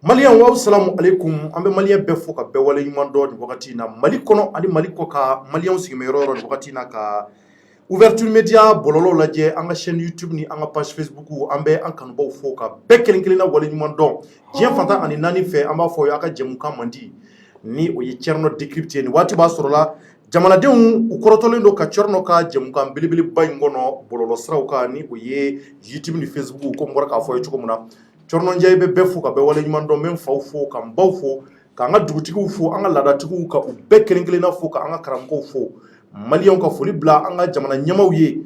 Maliyan wa salamu alaikum an bɛ Maliyɛn bɛɛ fo ka bɛɛ wale ɲuman dɔn nin wagati in na Mali kɔnɔ ani Mali kɔ ka Maliyɛnw sigiyɔrɔ yɔrɔ nin wagati in na ka ouverture media bɔlɔlɔw lajɛ an ka chaîne YouTube ni an ka page Facebook an bɛ an kanubaw fo ka bɛɛ kelen kelenna wale ɲuman dɔn diɲɛ fantan ani naani fɛ an b'a fɔ aw ka jɛmukan man di ni o ye Thierno Décrypté nin waati b'a sɔrɔ la jamanadenw u kɔrɔtɔlen don ka Thierno ka jɛmukan belebeleba in kɔnɔ bɔlɔlɔ siraw kan ni o ye YouTube ni Facebook ko n bɔra k'a fɔ ye cogo min na Thierno Ndiaye bɛ bɛɛ fo ka bɛɛ wale ɲuman dɔn n bɛ n faw fo ka n baw fo k'an ka dugutigiw fo an ka laadatigiw ka u bɛɛ kelen kelenna fo ka an ka karamɔgɔw fo Maliyɛnw ka foli bila an ka jamana ɲɛmaaw ye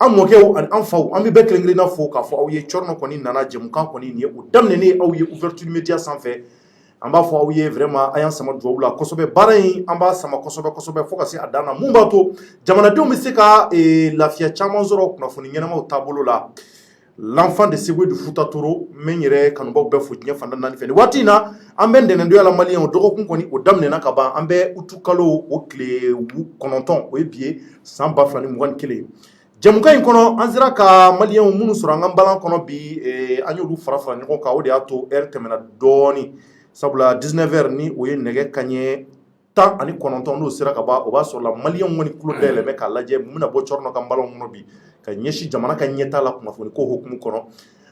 an mɔkɛw ani an faw an bɛ bɛɛ kelen kelenna fo k'a fɔ aw ye Thierno kɔni nana jɛmukan kɔni nin ye o daminɛnen aw ye ouverture media sanfɛ an b'a fɔ aw ye vraiment a y'an sama dugawu la kosɛbɛ baara in an b'a sama kosɛbɛ kosɛbɛ fo ka se a dan na mun b'a to jamanadenw bɛ se ka lafiya caman sɔrɔ kunnafoni ɲɛnamaw taabolo la l'enfant de Ségou du Fouta Toro men yɛrɛ kanubaw bɛɛ fo diɲɛ fantan naani fɛ nin waati in na an bɛ ntɛnɛndonya la Maliyɛnw dɔgɔkun kɔni o daminɛna ka ban an bɛ utu kalo o tile 9 o ye bi ye san 2021 jɛmukan in kɔnɔ an sera ka Maliyɛnw minnu sɔrɔ an ka balan kɔnɔ bi an y'olu fara fara ɲɔgɔn kan o de y'a to heure tɛmɛna dɔɔni sabula 19h ni o ye nɛgɛ kanɲɛ 19 n'o sera ka ban o b'a sɔrɔ la Maliyɛnw kɔni tulo dayɛlɛ bɛ k'a lajɛ mun bɛna bɔ Thierno ka balanw kɔnɔ bi ka ɲɛsin jamana ka ɲɛtaa la kunnafoni ko hukumu kɔnɔ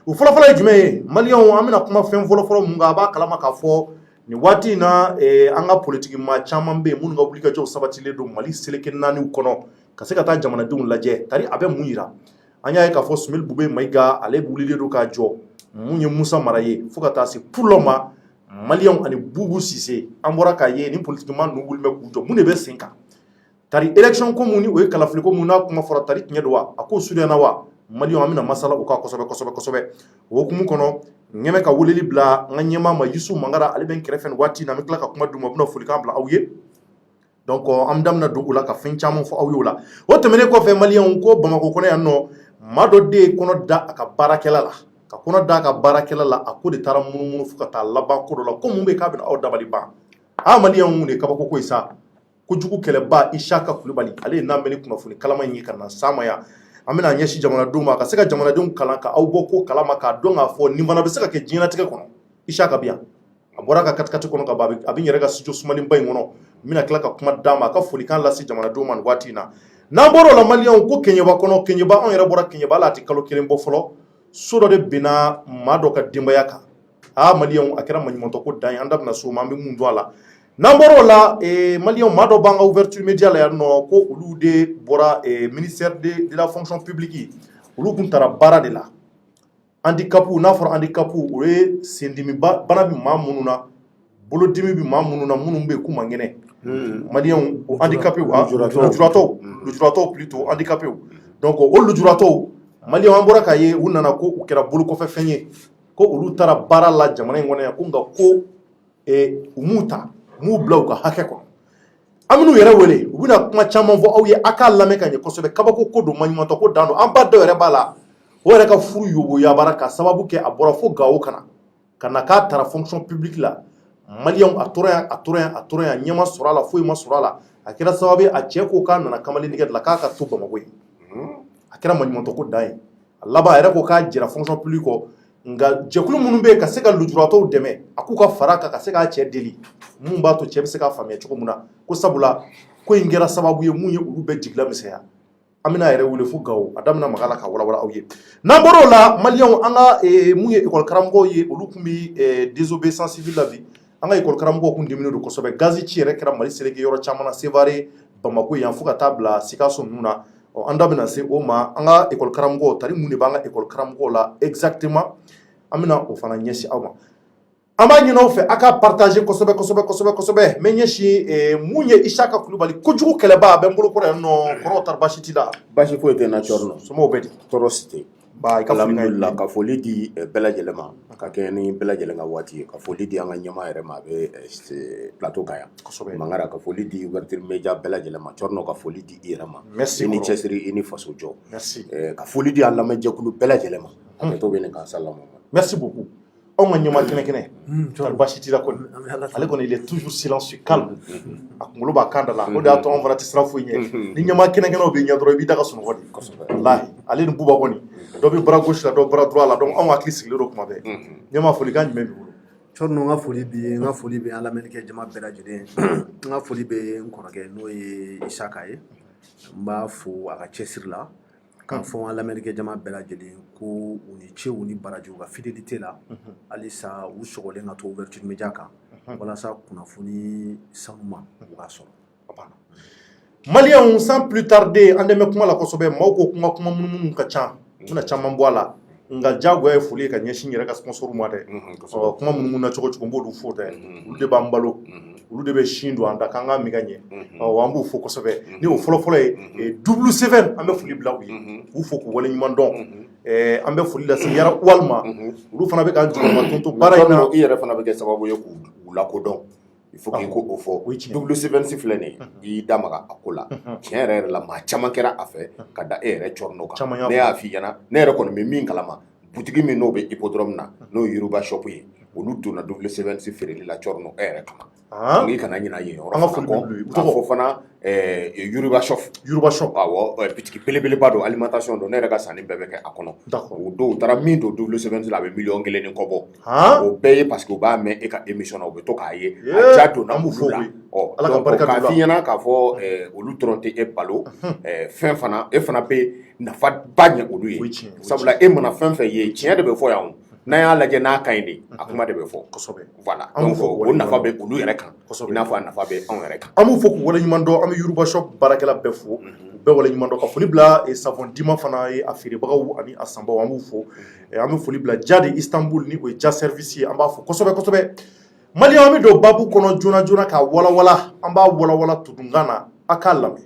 o fɔlɔfɔlɔ ye jumɛn ye Maliyɛnw an bɛna kuma fɛn fɔlɔfɔlɔ mun kan a b'a kalama k'a fɔ nin waati in na an ka politiki maa caman bɛ yen minnu ka wulikajɔw sabatilen don Mali seleke naaniw kɔnɔ ka se ka taa jamanadenw lajɛ tari a bɛ mun yira an y'a ye k'a fɔ Sumeli Bube Mayiga ale wulilen don k'a jɔ mun ye Musa Mara ye fo ka taa se Purlɔ ma Maliyɛnw ani Bubu Sise an bɔra k'a ye ni politiki maa ninnu wuli bɛ k'u jɔ mun de bɛ sen kan tari élection ko mun ni o ye kalafili ko mun n'a kuma fɔra tari tiɲɛ don wa a ko surunyana wa Maliyɛnw an bɛna masala o kan kosɛbɛ o hukumu kɔnɔ n ɲɛ bɛ ka weleli bila n ka ɲɛmaa ma Yusu Mangara ale bɛ n kɛrɛfɛ nin waati in na an bɛ tila ka kuma d'u ma u bɛna folikan bila aw ye donc an bɛna don o la ka fɛn caman fɔ aw ye o la o tɛmɛnen kɔfɛ Maliyɛnw ko Bamakɔ kɔnɔ yan nɔ maa dɔ de ye kɔnɔ da a ka baarakɛla la ka kɔnɔ da a ka baarakɛla la a ko de taara munumunu fo ka taa laban ko dɔ la ko mun bɛ k'a bɛna aw dabali ban Maliyɛnw de kabako ko ye sa kojugu kɛlɛba Isaka Kulibali ale ye n'an bɛ ni kunnafoni kalama in ye ka na s'an ma yan an bɛna ɲɛsin jamanadenw ma ka se ka jamanadenw kalan ka aw bɔ ko kalama k'a dɔn k'a fɔ nin fana bɛ se ka kɛ diɲɛlatigɛ kɔnɔ Isaka bi yan a bɔra ka katikati kɔnɔ ka ban a bɛ n yɛrɛ ka studio sumalenba in kɔnɔ n bɛna tila ka kuma d'a ma a ka folikan lase jamanadenw ma nin waati in na n'an bɔra o la Maliyɛnw ko Keɲeba kɔnɔ Keɲeba anw yɛrɛ bɔra Keɲeba la a tɛ kalo kelen bɔ fɔlɔ so dɔ de binna maa dɔ ka denbaya kan Maliyɛnw a kɛra maɲumantɔ ko dan ye an da bɛna so ma an bɛ mun dɔn a la n'an bɔra o la Maliyɛnw maa dɔ b'an ka ouverture media la yan nɔ ko olu de bɔra ministère de la fonction publique olu tun taara baara de la handicapw n'a fɔra handicapw o ye sendimi bana bɛ maa minnu na bolodimi bɛ maa minnu na minnu bɛ yen k'u man kɛnɛ Maliyɛnw o handicapw lujuratɔw plutôt handicapw donc o lujuratɔw Maliyɛnw an bɔra k'a ye u nana ko u kɛra bolokɔfɛfɛn ye ko olu taara baara la jamana in kɔnɔ yan ko nka ko u m'u ta m'u bila u ka hakɛ kɔnɔ an bɛn'u yɛrɛ wele u bɛna kuma caman fɔ aw ye a k'a lamɛn ka ɲɛ kosɛbɛ kabako ko don maɲumantɔ ko dan don an ba dɔw yɛrɛ b'a la o yɛrɛ ka furu yoboyabara ka sababu kɛ a bɔra fo Gawo ka na k'a taara fonction publique la Maliyɛnw a tora yan ɲɛ ma sɔrɔ a la foyi ma sɔrɔ a la a kɛra sababu ye a cɛ ko k'a nana kamalen nɛgɛ de la k'a ka to Bamakɔ ye a kɛra maɲumantɔ ko dan ye a laban a yɛrɛ ko k'a jɛra fonction publique kɔ nka jɛkulu minnu bɛ yen ka se ka lujuratɔw dɛmɛ a k'u ka fara kan ka se k'a cɛ deli mun b'a to cɛ bɛ se k'a faamuya cogo min na ko sabula ko in kɛra sababu ye mun ye olu bɛɛ jigila misɛnya an bɛna yɛrɛ wele fo Gawo a daminɛ maga la ka walawala aw ye n'an bɔra o la Maliyɛnw an ka mun ye école karamɔgɔw ye olu tun bɛ désobéissance civile la bi an ka école karamɔgɔw tun diminen don kosɛbɛ gazi ci yɛrɛ kɛra Mali seleke yɔrɔ caman na Sevare Bamako yan fo ka taa bila Sikaso ninnu na an da bɛna se o ma an ka école karamɔgɔw tari mun de b'an ka école karamɔgɔw la exactement an bɛna o fana ɲɛsin aw ma Ama ɲin'aw fɛ a ka partager kosɛbɛ mais ɲɛsi mun ye Isaka Kulubali kojugu kɛlɛba a bɛ n bolo kɔrɔ yan nɔ kɔrɔ tar basi t'i la basi foyi tɛ na Cɔrɔnɔ somɔgɔw bɛ di tɔɔrɔ si tɛ ba i ka foli alhamdulillah ka foli di bɛɛ lajɛlen ma ka kɛ ni bɛɛ lajɛlen ka waati ye ka foli di an ka ɲɛmaa yɛrɛ ma a bɛ plateau kan yan kosɛbɛ Mangara ka foli di Ouverture Media bɛɛ lajɛlen ma Cɔrɔnɔ ka foli di i yɛrɛ ma merci i ni cɛsiri i ni faso jɔ merci ka foli di a lamɛnjɛkulu bɛɛ lajɛlen ma hakɛto bɛ nin kan salamu merci beaucoup anw ka ɲɛmaa kɛnɛ tar basi t'i la kɔni ale kɔni il est toujours silencieux calme a kunkolo b'a kan da la o de y'a to anw fana tɛ siran foyi ɲɛ ni ɲɛmaa kɛnɛkɛnɛw bɛ ɲɛ dɔrɔn i b'i da ka sunɔgɔ de walahi ale ni Buba kɔni dɔ bɛ bara gauche la dɔ bara droit la donc anw hakili sigilen don kuma bɛɛ ɲɛmaa folikan jumɛn b'i bolo Cɔrɔnɔ n ka foli b'i ye n ka foli bɛ an lamɛnnikɛ jama bɛɛ lajɛlen n ka foli bɛ n kɔrɔkɛ n'o ye Isaka ye n b'a fo a ka cɛsiri la k'a fɔ an lamɛnnikɛ jama bɛɛ lajɛlen ko u ni ce u ni baraji u ka fidélité la halisa u sɔgɔlen ka to Ouverture Media kan walasa kunnafoni sanuma u k'a sɔrɔ. Maliens sans plus tarder an dɛmɛ kuma la kosɛbɛ maaw ko kuma munumunu ka ca n bɛna caman bɔ a la nka diyagoya ye foli ye ka ɲɛsin yɛrɛ ka sponsor ma dɛ kuma munumunu na cogo n b'olu fo dɛ olu de b'an balo olu de bɛ sin don an da k'an ka min ka ɲɛ an b'u fo kosɛbɛ ni o fɔlɔfɔlɔ ye double seven an bɛ foli bila u ye k'u fo k'u waleɲuman dɔn an bɛ foli lase Yara Walma olu fana bɛ k'an jɔyɔrɔma tonto baara in na i yɛrɛ fana bɛ kɛ sababu ye k'u lakodɔn il faut que ko o fɔ double seven filɛ nin ye i da maga a ko la tiɲɛ yɛrɛ la maa caman kɛra a fɛ ka da e yɛrɛ Cɔrɔnɔ kan ne y'a f'i ɲɛna ne yɛrɛ kɔni bɛ min kalama butigi min n'o bɛ hippodrome na n'o ye Yoruba shop ye olu donna double seven feereli la Cɔrɔnɔ e yɛrɛ kama donc i kana ɲinɛ yen yɔrɔ fana kɔ k'a fɔ fana Yoruba shop awɔ bitigi belebeleba don alimentation don ne yɛrɛ ka sanni bɛɛ bɛ kɛ a kɔnɔ o don u taara min don double seven la a bɛ miliyɔn 1 ni kɔ bɔ o bɛɛ ye parce que u b'a mɛn e ka émission na u bɛ to k'a ye a ja donna olu la donc k'a f'i ɲɛna k'a fɔ olu dɔrɔn tɛ e balo fɛn fana e fana bɛ nafa ba ɲɛ olu ye sabula e mana fɛn fɛn ye tiɲɛ de bɛ fɔ yan n'an y'a lajɛ n'a ka ɲi de a kuma de bɛ fɔ voilà donc o nafa bɛ olu yɛrɛ kan i n'a fɔ a nafa bɛ anw yɛrɛ kan an b'u fo k'u waleɲuman dɔn an bɛ Yoruba shop baarakɛla bɛɛ fo u bɛɛ waleɲuman dɔn ka foli bila savon dima fana ye a feerebagaw ani a sanbaw an b'u fo an bɛ foli bila Jadi Istanbul ni o ye ja service ye an b'a fo kosɛbɛ Maliens an bɛ don babu kɔnɔ joona ka walawala an b'a walawala tudunkan na a k'a lamɛn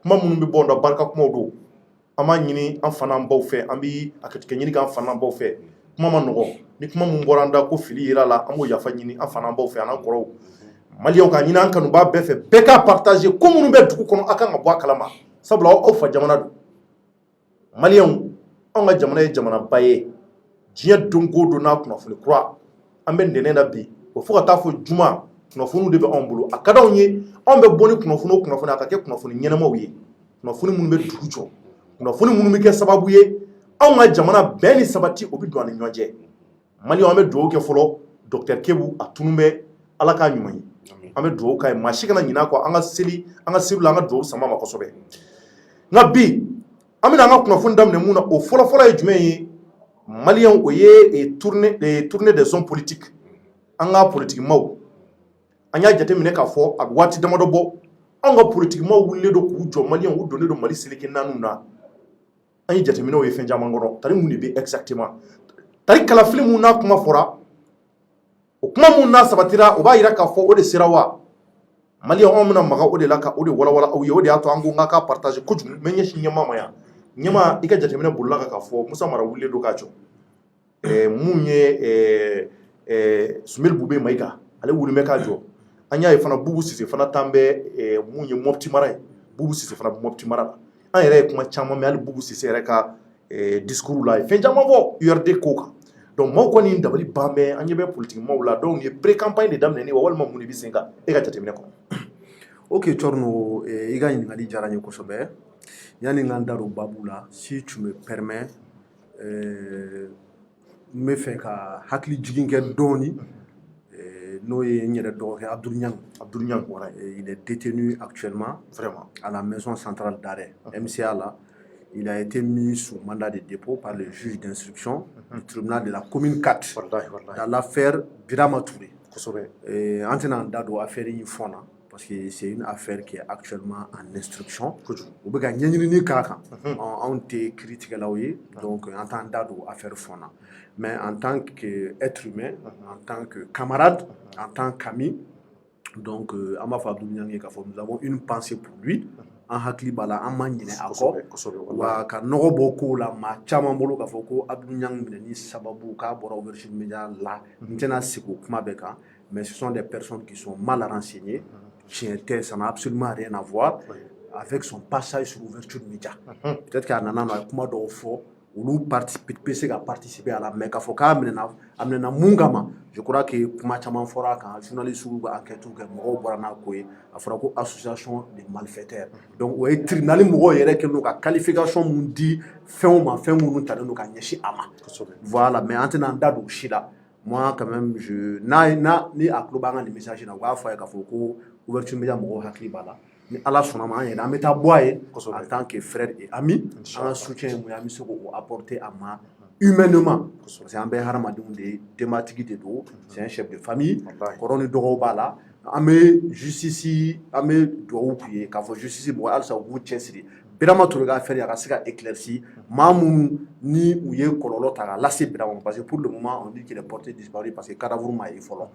kuma minnu bɛ bɔ an da barika kumaw don an b'a ɲini an fana an baw fɛ an bɛ a kɛ ɲini k'an fana an baw fɛ kuma ma nɔgɔn ni kuma min bɔra an da ko fili yera la an b'o yafa ɲini an fana an baw fɛ an kɔrɔw Maliens ka ɲini an kanubaa bɛɛ fɛ bɛɛ ka partager ko minnu bɛ dugu kɔnɔ a kan ka bɔ a kalama sabula aw fa jamana don Maliens anw ka jamana ye jamanaba ye diɲɛ don o don n'a kunnafoni kura an bɛ ntɛnɛn na bi o fo ka taa fɔ juma kunnafoniw de bɛ anw bolo a ka d'anw ye anw bɛ bɔ ni kunnafoni a ka kɛ kunnafoni ɲɛnamaw ye kunnafoni minnu bɛ dugu jɔ kunnafoni minnu bɛ kɛ sababu ye anw ka jamana bɛn ni sabati o bɛ don an ni ɲɔgɔn cɛ Maliens an bɛ dugawu kɛ fɔlɔ docteur Kebu a tunu bɛ Ala k'a ɲuman ye an bɛ dugawu k'a ye maa si kana ɲinɛ a kɔ an ka seli la an ka dugawu sama ma kosɛbɛ nka bi an bɛna an ka kunnafoni daminɛ mun na o fɔlɔfɔlɔ ye jumɛn ye Maliens o ye tournée des hommes politiques an ka politikimaaw an y'a jateminɛ k'a fɔ a bɛ waati damadɔ bɔ anw ka politikimaaw wulilen don k'u jɔ Maliens u donnen don Mali seleke naaniw na an ye jateminɛw ye fɛn caman kɔnɔ tari mun de bɛ exactement tari kalafili mun n'a kuma fɔra o kuma mun n'a sabatira o b'a jira k'a fɔ o de sera wa Maliens anw bɛna maga o de la ka o de walawala aw ye o de y'a to an ko n k'a partager kojugu mɛ ɲɛsin ɲɛmaa ma yan ɲɛmaa i ka jateminɛ bolila kan k'a fɔ Musa Mara wulilen don k'a jɔ mun ye Sumeli Bube Mayiga ale wulilen bɛ k'a jɔ an y'a ye fana Bubu Sise fana tan bɛ mun ye Mopti mara ye Bubu Sise fana bɛ Mopti mara la an yɛrɛ ye kuma caman mɛn hali Bubu Sise yɛrɛ ka discours la ye fɛn caman fɔ URD ko kan donc maaw kɔni dabali ban bɛ an ɲɛ bɛ politikimaaw la donc ye pré-campagne de daminɛ wa walima mun de bɛ sen kan e ka jateminɛ kɔnɔ Ok Cɔrɔnɔ i ka ɲininkali diyara n ye kosɛbɛ yanni n ka n da don babu la si tu me permets n bɛ fɛ ka hakili jigin kɛ dɔɔni n'o ye n yɛrɛ dɔgɔkɛ Abdul Niang il est détenu actuellement vraiment à la maison centrale d'arrêt MCA là. Il a été mis sous mandat de dépôt par le juge d'instruction du tribunal de la commune 4 dans l'affaire Birama Touré. An tɛna an da don affaire in fɔn na parce que c'est une affaire qui est actuellement en instruction. Ou bien gagner kaka, on te critique là oui, donc en tant d'ado affaire fona. Mais en tant qu'être humain, en tant que camarade, en tant qu'ami, donc Amafa Abdou Niang nous avons une pensée pour lui. En hakli bala en manine ako wa ka nogo boko la ma chama bolo ka foko Abdou Niang ni sababu ka bora ouverture média là ntena siku kuma beka mais ce sont des personnes qui sont mal renseignées ça n'a absolument rien à voir avec son passage sur ouverture média peut-être qu'il y a un kuma do fo olu participer à la mais ka foka amena mungama je crois que kuma chama fora kan journaliste ou enquête que mo borana ko a fora ko association de malfaiteurs donc o tribunal mo yere ke no ka qualification mun di fɛnw ma fɛn mun ta no ka ɲɛsi ama voilà mais antena ndado shida moi quand même je ni a club anga ni message na wa fa ka foko ouverture média mo hakli bala ni ala sɔnna ma an yɛrɛ an bɛ taa bɔ a ye en tant que frère et ami an ka soutien mun an bɛ se k'o apporter a ma humainement parce que an bɛ hadamadenw de denbatigi de don c'est un chef de famille kɔrɔ ni dɔgɔw b'a la an bɛ justice an bɛ dugawu k'u ye k'a fɔ justice mɔgɔ halisa u k'u cɛsiri Birama Touré ka affaire a ka se ka éclairci maa minnu ni u ye kɔlɔlɔ ta k'a lase Birama ma parce que pour le moment on dit qu'il est porté disparu parce que cadavre ma ye fɔlɔ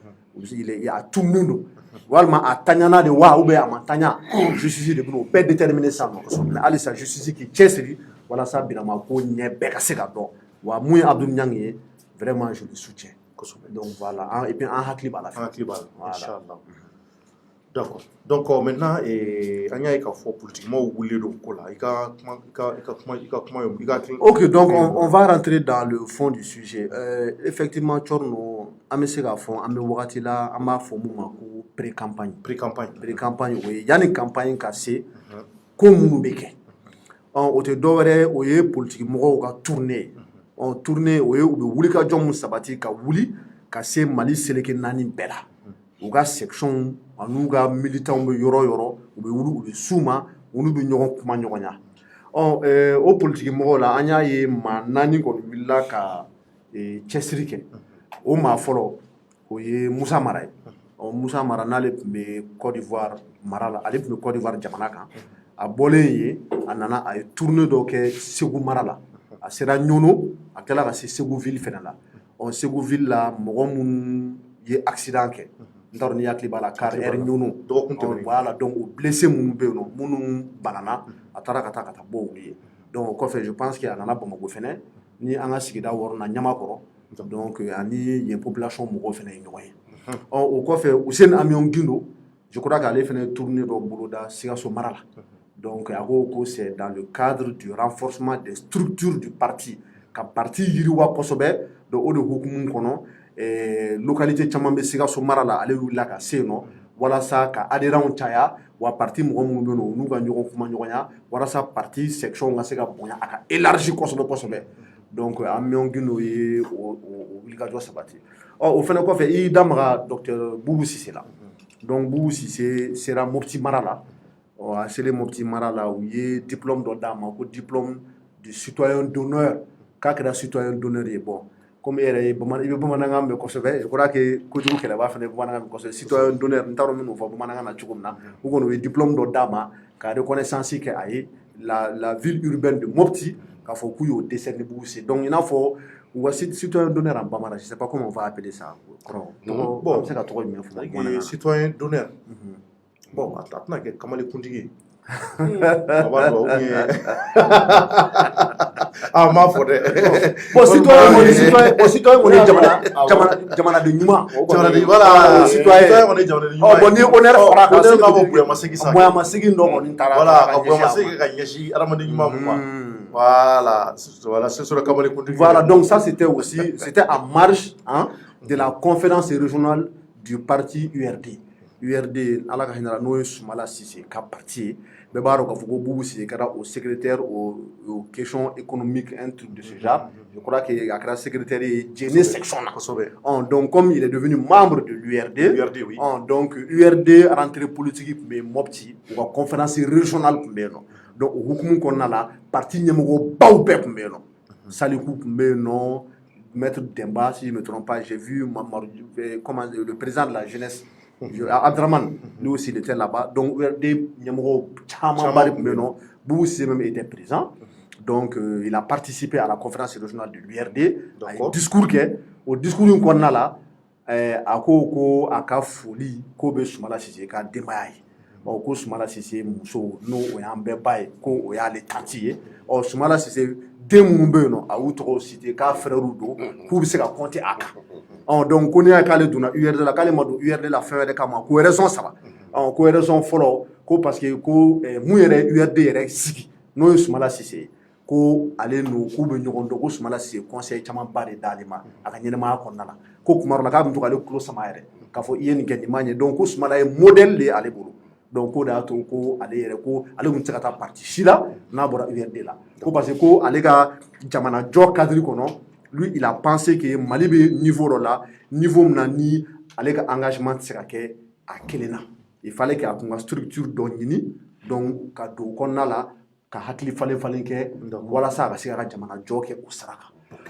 il a tununen don walima a taɲana de wa ou bien a ma taɲa justice de bɛn'o bɛɛ déterminer sisan nɔ mais halisa justice k'i cɛsiri walasa Birama ko ɲɛ bɛɛ ka se ka dɔn wa mun ye Abdou Niang ye vraiment je le soutiens donc voilà et puis an hakili b'a la inchallah d'accord donc maintenant an y'a ye k'a fɔ politiquement wulilen don ko la i ka ok donc on va rentrer dans le fond du sujet effectivement Thierno an bɛ se k'a fɔ an bɛ wagati la an b'a fɔ mun ma ko pré-campagne o ye yanni campagne ka se ko minnu bɛ kɛ o tɛ dɔwɛrɛ o ye politique mɔgɔw ka tournée tournée o ye u bɛ wulikajɔ mun sabati ka wuli ka se Mali seleke 4 bɛɛ la u ka section an'u ka militants bɛ yɔrɔ yɔrɔ u bɛ wuli u bɛ s'u ma olu bɛ ɲɔgɔn kuma ɲɔgɔnya o politique mɔgɔw la an y'a ye maa 4 kɔni wulila ka cɛsiri kɛ o maa fɔlɔ o ye Musa Mara ye Musa Mara n'ale tun bɛ Côte d'Ivoire mara la ale tun bɛ Côte d'Ivoire jamana kan a bɔlen yen a nana a ye tournée dɔ kɛ Segu mara la a sera Ɲono a tila ka se Segu ville fɛnɛ la Segu ville la mɔgɔ minnu ye accident kɛ n t'a dɔn n'i hakili b'a la car air Ɲono voilà donc o blessé minnu bɛ yen nɔ minnu banana a taara ka taa bɔ olu ye donc o kɔfɛ je pense que a nana Bamakɔ fɛnɛ ni an ka sigida wɔɔrɔnan Ɲamakɔrɔ donc ani yen population mɔgɔw fɛnɛ ye ɲɔgɔn ye o kɔfɛ Hussein Amion Gindo je crois qu'ale fɛnɛ tournée dɔ boloda Sikaso mara la donc a ko c'est dans le cadre du renforcement des structures du parti ka parti yiriwa kosɛbɛ donc o de hukumu kɔnɔ localité caman bɛ Sikaso mara la ale wulila ka se yen nɔ walasa ka adhérents caya wa parti mɔgɔ minnu bɛ yen nɔ u n'u ka ɲɔgɔn kuma ɲɔgɔnya walasa parti section ka se ka bonya a ka élargi kosɛbɛ donc Amion Gindo ye o wulikajɔ sabati o fɛnɛ kɔfɛ i y'i da maga docteur Boubou Cissé la donc Boubou Cissé sera Mopti mara la a selen Mopti mara la u ye diplôme dɔ d'a ma ko diplôme du citoyen d'honneur k'a kɛra citoyen d'honneur ye bon comme e yɛrɛ ye i bɛ bamanankan mɛn kosɛbɛ je crois que kojugu kɛlɛba fana bɛ bamanankan mɛn kosɛbɛ citoyen d'honneur n t'a dɔn minnu fɔ bamanankan na cogo min na u kɔni u ye diplôme dɔ d'a ma ka reconnaissance kɛ a ye la ville urbaine de Mopti k'a fɔ k'u y'o décerné Boubou Cissé donc i n'a fɔ u ka citoyen d'honneur en bamanan je sais pas comment on va appeler ça kɔrɔ bon an bɛ se ka tɔgɔ jumɛn fɔ bamanankan citoyen d'honneur bon a tɛna kɛ kamalekuntigi ye a b'a dɔn a m'a fɔ dɛ bon citoyen kɔni jamanaden ɲuman voilà citoyen kɔni jamanaden ɲuman bon ni honneur fɔra kan honneur b'a fɔ bonyamasegin sa bonyamasegin dɔ kɔni taara voilà ka bonyamasegin ka ɲɛsin adamaden ɲuman ma voilà c'est sur le kamalekuntigi voilà donc ça c'était en marge de la conférence régionale du parti URD ala ka hinɛ n'o ye Sumala Cissé ka parti ye bɛɛ b'a dɔn k'a fɔ ko Boubou Cissé kɛra au secrétaire aux questions économiques un truc de ce genre je crois que a kɛra secrétaire ye Djéné section na donc comme il est devenu membre de l'URD oui donc URD rentrée politique tun bɛ Mopti u ka conférence régionale tun bɛ yen nɔ donc o hukumu kɔnɔna la parti ɲɛmɔgɔbaw bɛɛ tun bɛ yen nɔ Salikou tun bɛ yen nɔ Maître Demba si je ne me trompe pas j'ai vu le président de la jeunesse Abdraman, lui aussi, il était là-bas. Donc, URD, Boubou Cissé même était présent. Donc, il a participé à la conférence régionale de l'URD. Au discours qu'on a là, a ka foli ko be Soumala Cissé ka denbaya ye. Ko Soumala Cissé muso n'o o y'an bɛɛ ba ye ko o y'ale tanti ye. Soumala Cissé den minnu bɛ yen nɔ a y'u tɔgɔ cité k'a frères don k'u bɛ se ka compter a kan. Donc ko n'i y'a k'ale donna URD la k'ale ma don URD la fɛn wɛrɛ kama ko raison saba. Ko raison fɔlɔ ko parce que ko mun yɛrɛ URD yɛrɛ sigi n'o ye Soumala Cissé ye. Ko ale n'u k'u bɛ ɲɔgɔn dɔn ko Soumala Cissé conseil camanba de d'ale ma a ka ɲɛnɛmaya kɔnɔna la ko kuma dɔ la k'a bɛ to k'ale tulo sama yɛrɛ k'a fɔ i ye nin kɛ nin ma ɲɛ donc ko Soumala ye modèle de ye ale bolo donc ko de y'a to ko ale yɛrɛ ko ale tun tɛ se ka taa parti si la n'a bɔra URD la ko parce que ko ale ka jamanajɔ cadre kɔnɔ lui il a pensé que Mali bɛ niveau dɔ la niveau min na ni ale ka engagement tɛ se ka kɛ a kelen na il fallait que a kun ka structure dɔ ɲini donc ka don o kɔnɔna la ka hakili falen kɛ walasa a ka se ka jamana jɔ kɛ o sara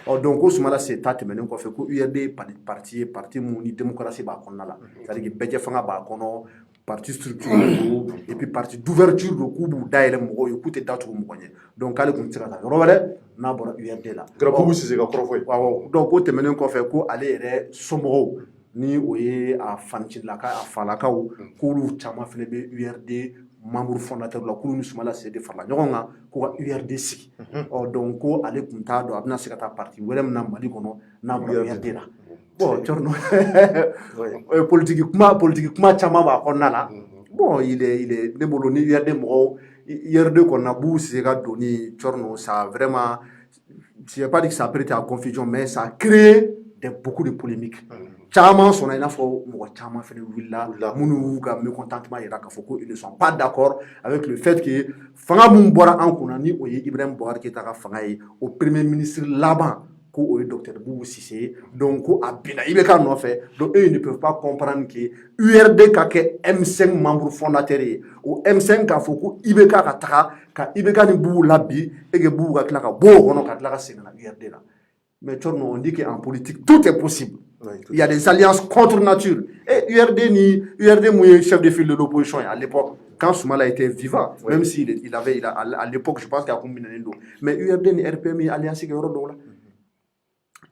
kan donc ko Soumala Cissé ta tɛmɛnen kɔfɛ ko URD parti mun ni démocratie b'a kɔnɔna la c'est-à-dire que bɛɛ fanga b'a kɔnɔ parti structure don et puis parti d'ouverture don k'u b'u dayɛlɛ mɔgɔw ye k'u tɛ datugu mɔgɔ ɲɛ donc k'ale tun tɛ se ka taa yɔrɔ wɛrɛ n'a bɔra URD la. Boubou Cissé ka kɔrɔfɔ ye. Donc ko tɛmɛnen kɔfɛ ko ale yɛrɛ somɔgɔw ni o ye a fanicilaka a falakaw k'olu caman fana bɛ URD membre fondateur la k'olu ni Soumala Cissé de farala ɲɔgɔn kan ko ka URD sigi donc ko ale tun t'a dɔn a bɛna se ka taa parti wɛrɛ min na Mali kɔnɔ n'a bɔra URD la bon Thierno politique kuma caman b'a kɔnɔna la bon il est ne bolo ni URD mɔgɔw URD kɔnɔna Boubou Cissé ka donni Thierno ça vraiment je ne vais pas dire que ça a prêté à confusion mais ça a créé beaucoup de polémiques. Caman sɔnna i n'a fɔ mɔgɔ caman fana wulila minnu y'u ka mécontentement yira k'a fɔ ko ils ne sont pas d'accord avec le fait que fanga mun bɔra an kunna ni o ye Ibrahim Boubacar Keïta ka fanga ye o premier ministre laban ko o ye docteur Boubou Cissé donc ko a binna IBK nɔfɛ donc eux ils ne peuvent pas comprendre que URD ka kɛ M5 membre fondateur ye o M5 k'a fɔ ko IBK ka taga ka IBK ni Boubou labi et que Boubou ka tila ka bɔ o kɔnɔ ka tila ka segin na URD la mais Thierno on dit qu'en politique tout est possible. Il y a des alliances contre nature. Et URD mouillé chef de file de l'opposition à l'époque, quand Soumala était vivant, même s'il avait, à l'époque, je pense qu'il y a combien d'années. Mais URD ni RPM alliance qui est là.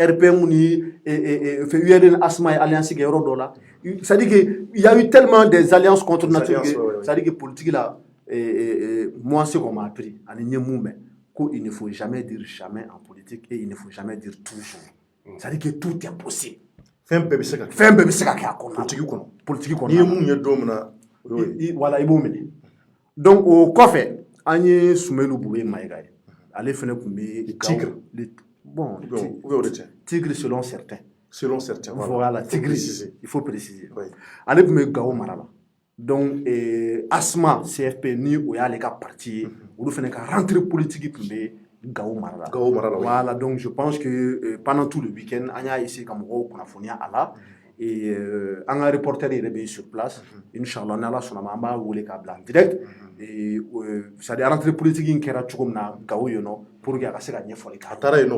RPM ni URD ni Asma alliance qui est là. C'est-à-dire qu'il y a eu tellement des alliances contre nature. C'est-à-dire que politique là, moi ce qu'on m'a appris, il ne faut jamais dire jamais en politique et il ne faut jamais dire toujours. C'est-à-dire que tout est possible. Fɛn bɛɛ bɛ se ka kɛ a kɔnɔ politique kɔnɔ n'i ye mun ye don min na voilà i b'o minɛ donc o kɔfɛ an ye Soumeylou Boubé Maïga ye ale fana tun bɛ Tigre bon Tigre selon certains voilà Tigre il faut préciser ale tun bɛ Gao mara la donc Asma CFP ni o y'ale ka parti ye olu fana ka rentrée politique tun bɛ Gao Marala. Voilà, donc je pense que pendant tout le week-end, on a essayé comme on a là et un reporter est sur place. Inch'Allah, on a la sonama, on va rouler câble en direct et ça a rentré politique qui est comme na Gao yono pour qu'il y ait la nièfoli.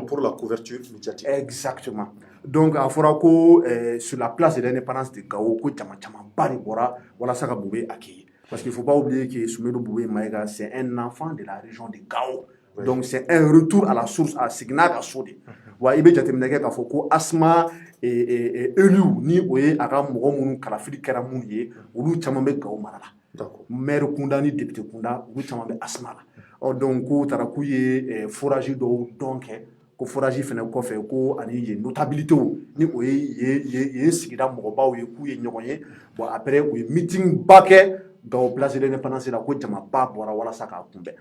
Pour la couverture médiatique. Exactement. Donc à Forako sur la place de l'indépendance de Gao, ko chama bari bora, voilà ça ka Boubé accueilli. Parce qu'il ne faut pas oublier que Soumeylou Boubé Maïga c'est un enfant de la région de Gao. Donc c'est un retour à la source à Signac à Sodi. Wa ibe jateminɛ kɛ k'a fɔ ko Asma élu ni o ye a ka mɔgɔ minnu kalafili kɛra minnu ye olu caman bɛ Gao mara la. Maire kunda ni député kunda olu caman bɛ Asma la. Donc k'u taara k'u ye forage dɔw dɔn kɛ ko forage fana kɔfɛ ko ani yen notabilité ni o ye yen sigida mɔgɔbaw ye k'u ye ɲɔgɔn ye bon après u ye meeting ba kɛ Gao place de l'indépendance la ko jama ba bɔra walasa k'a kunbɛn.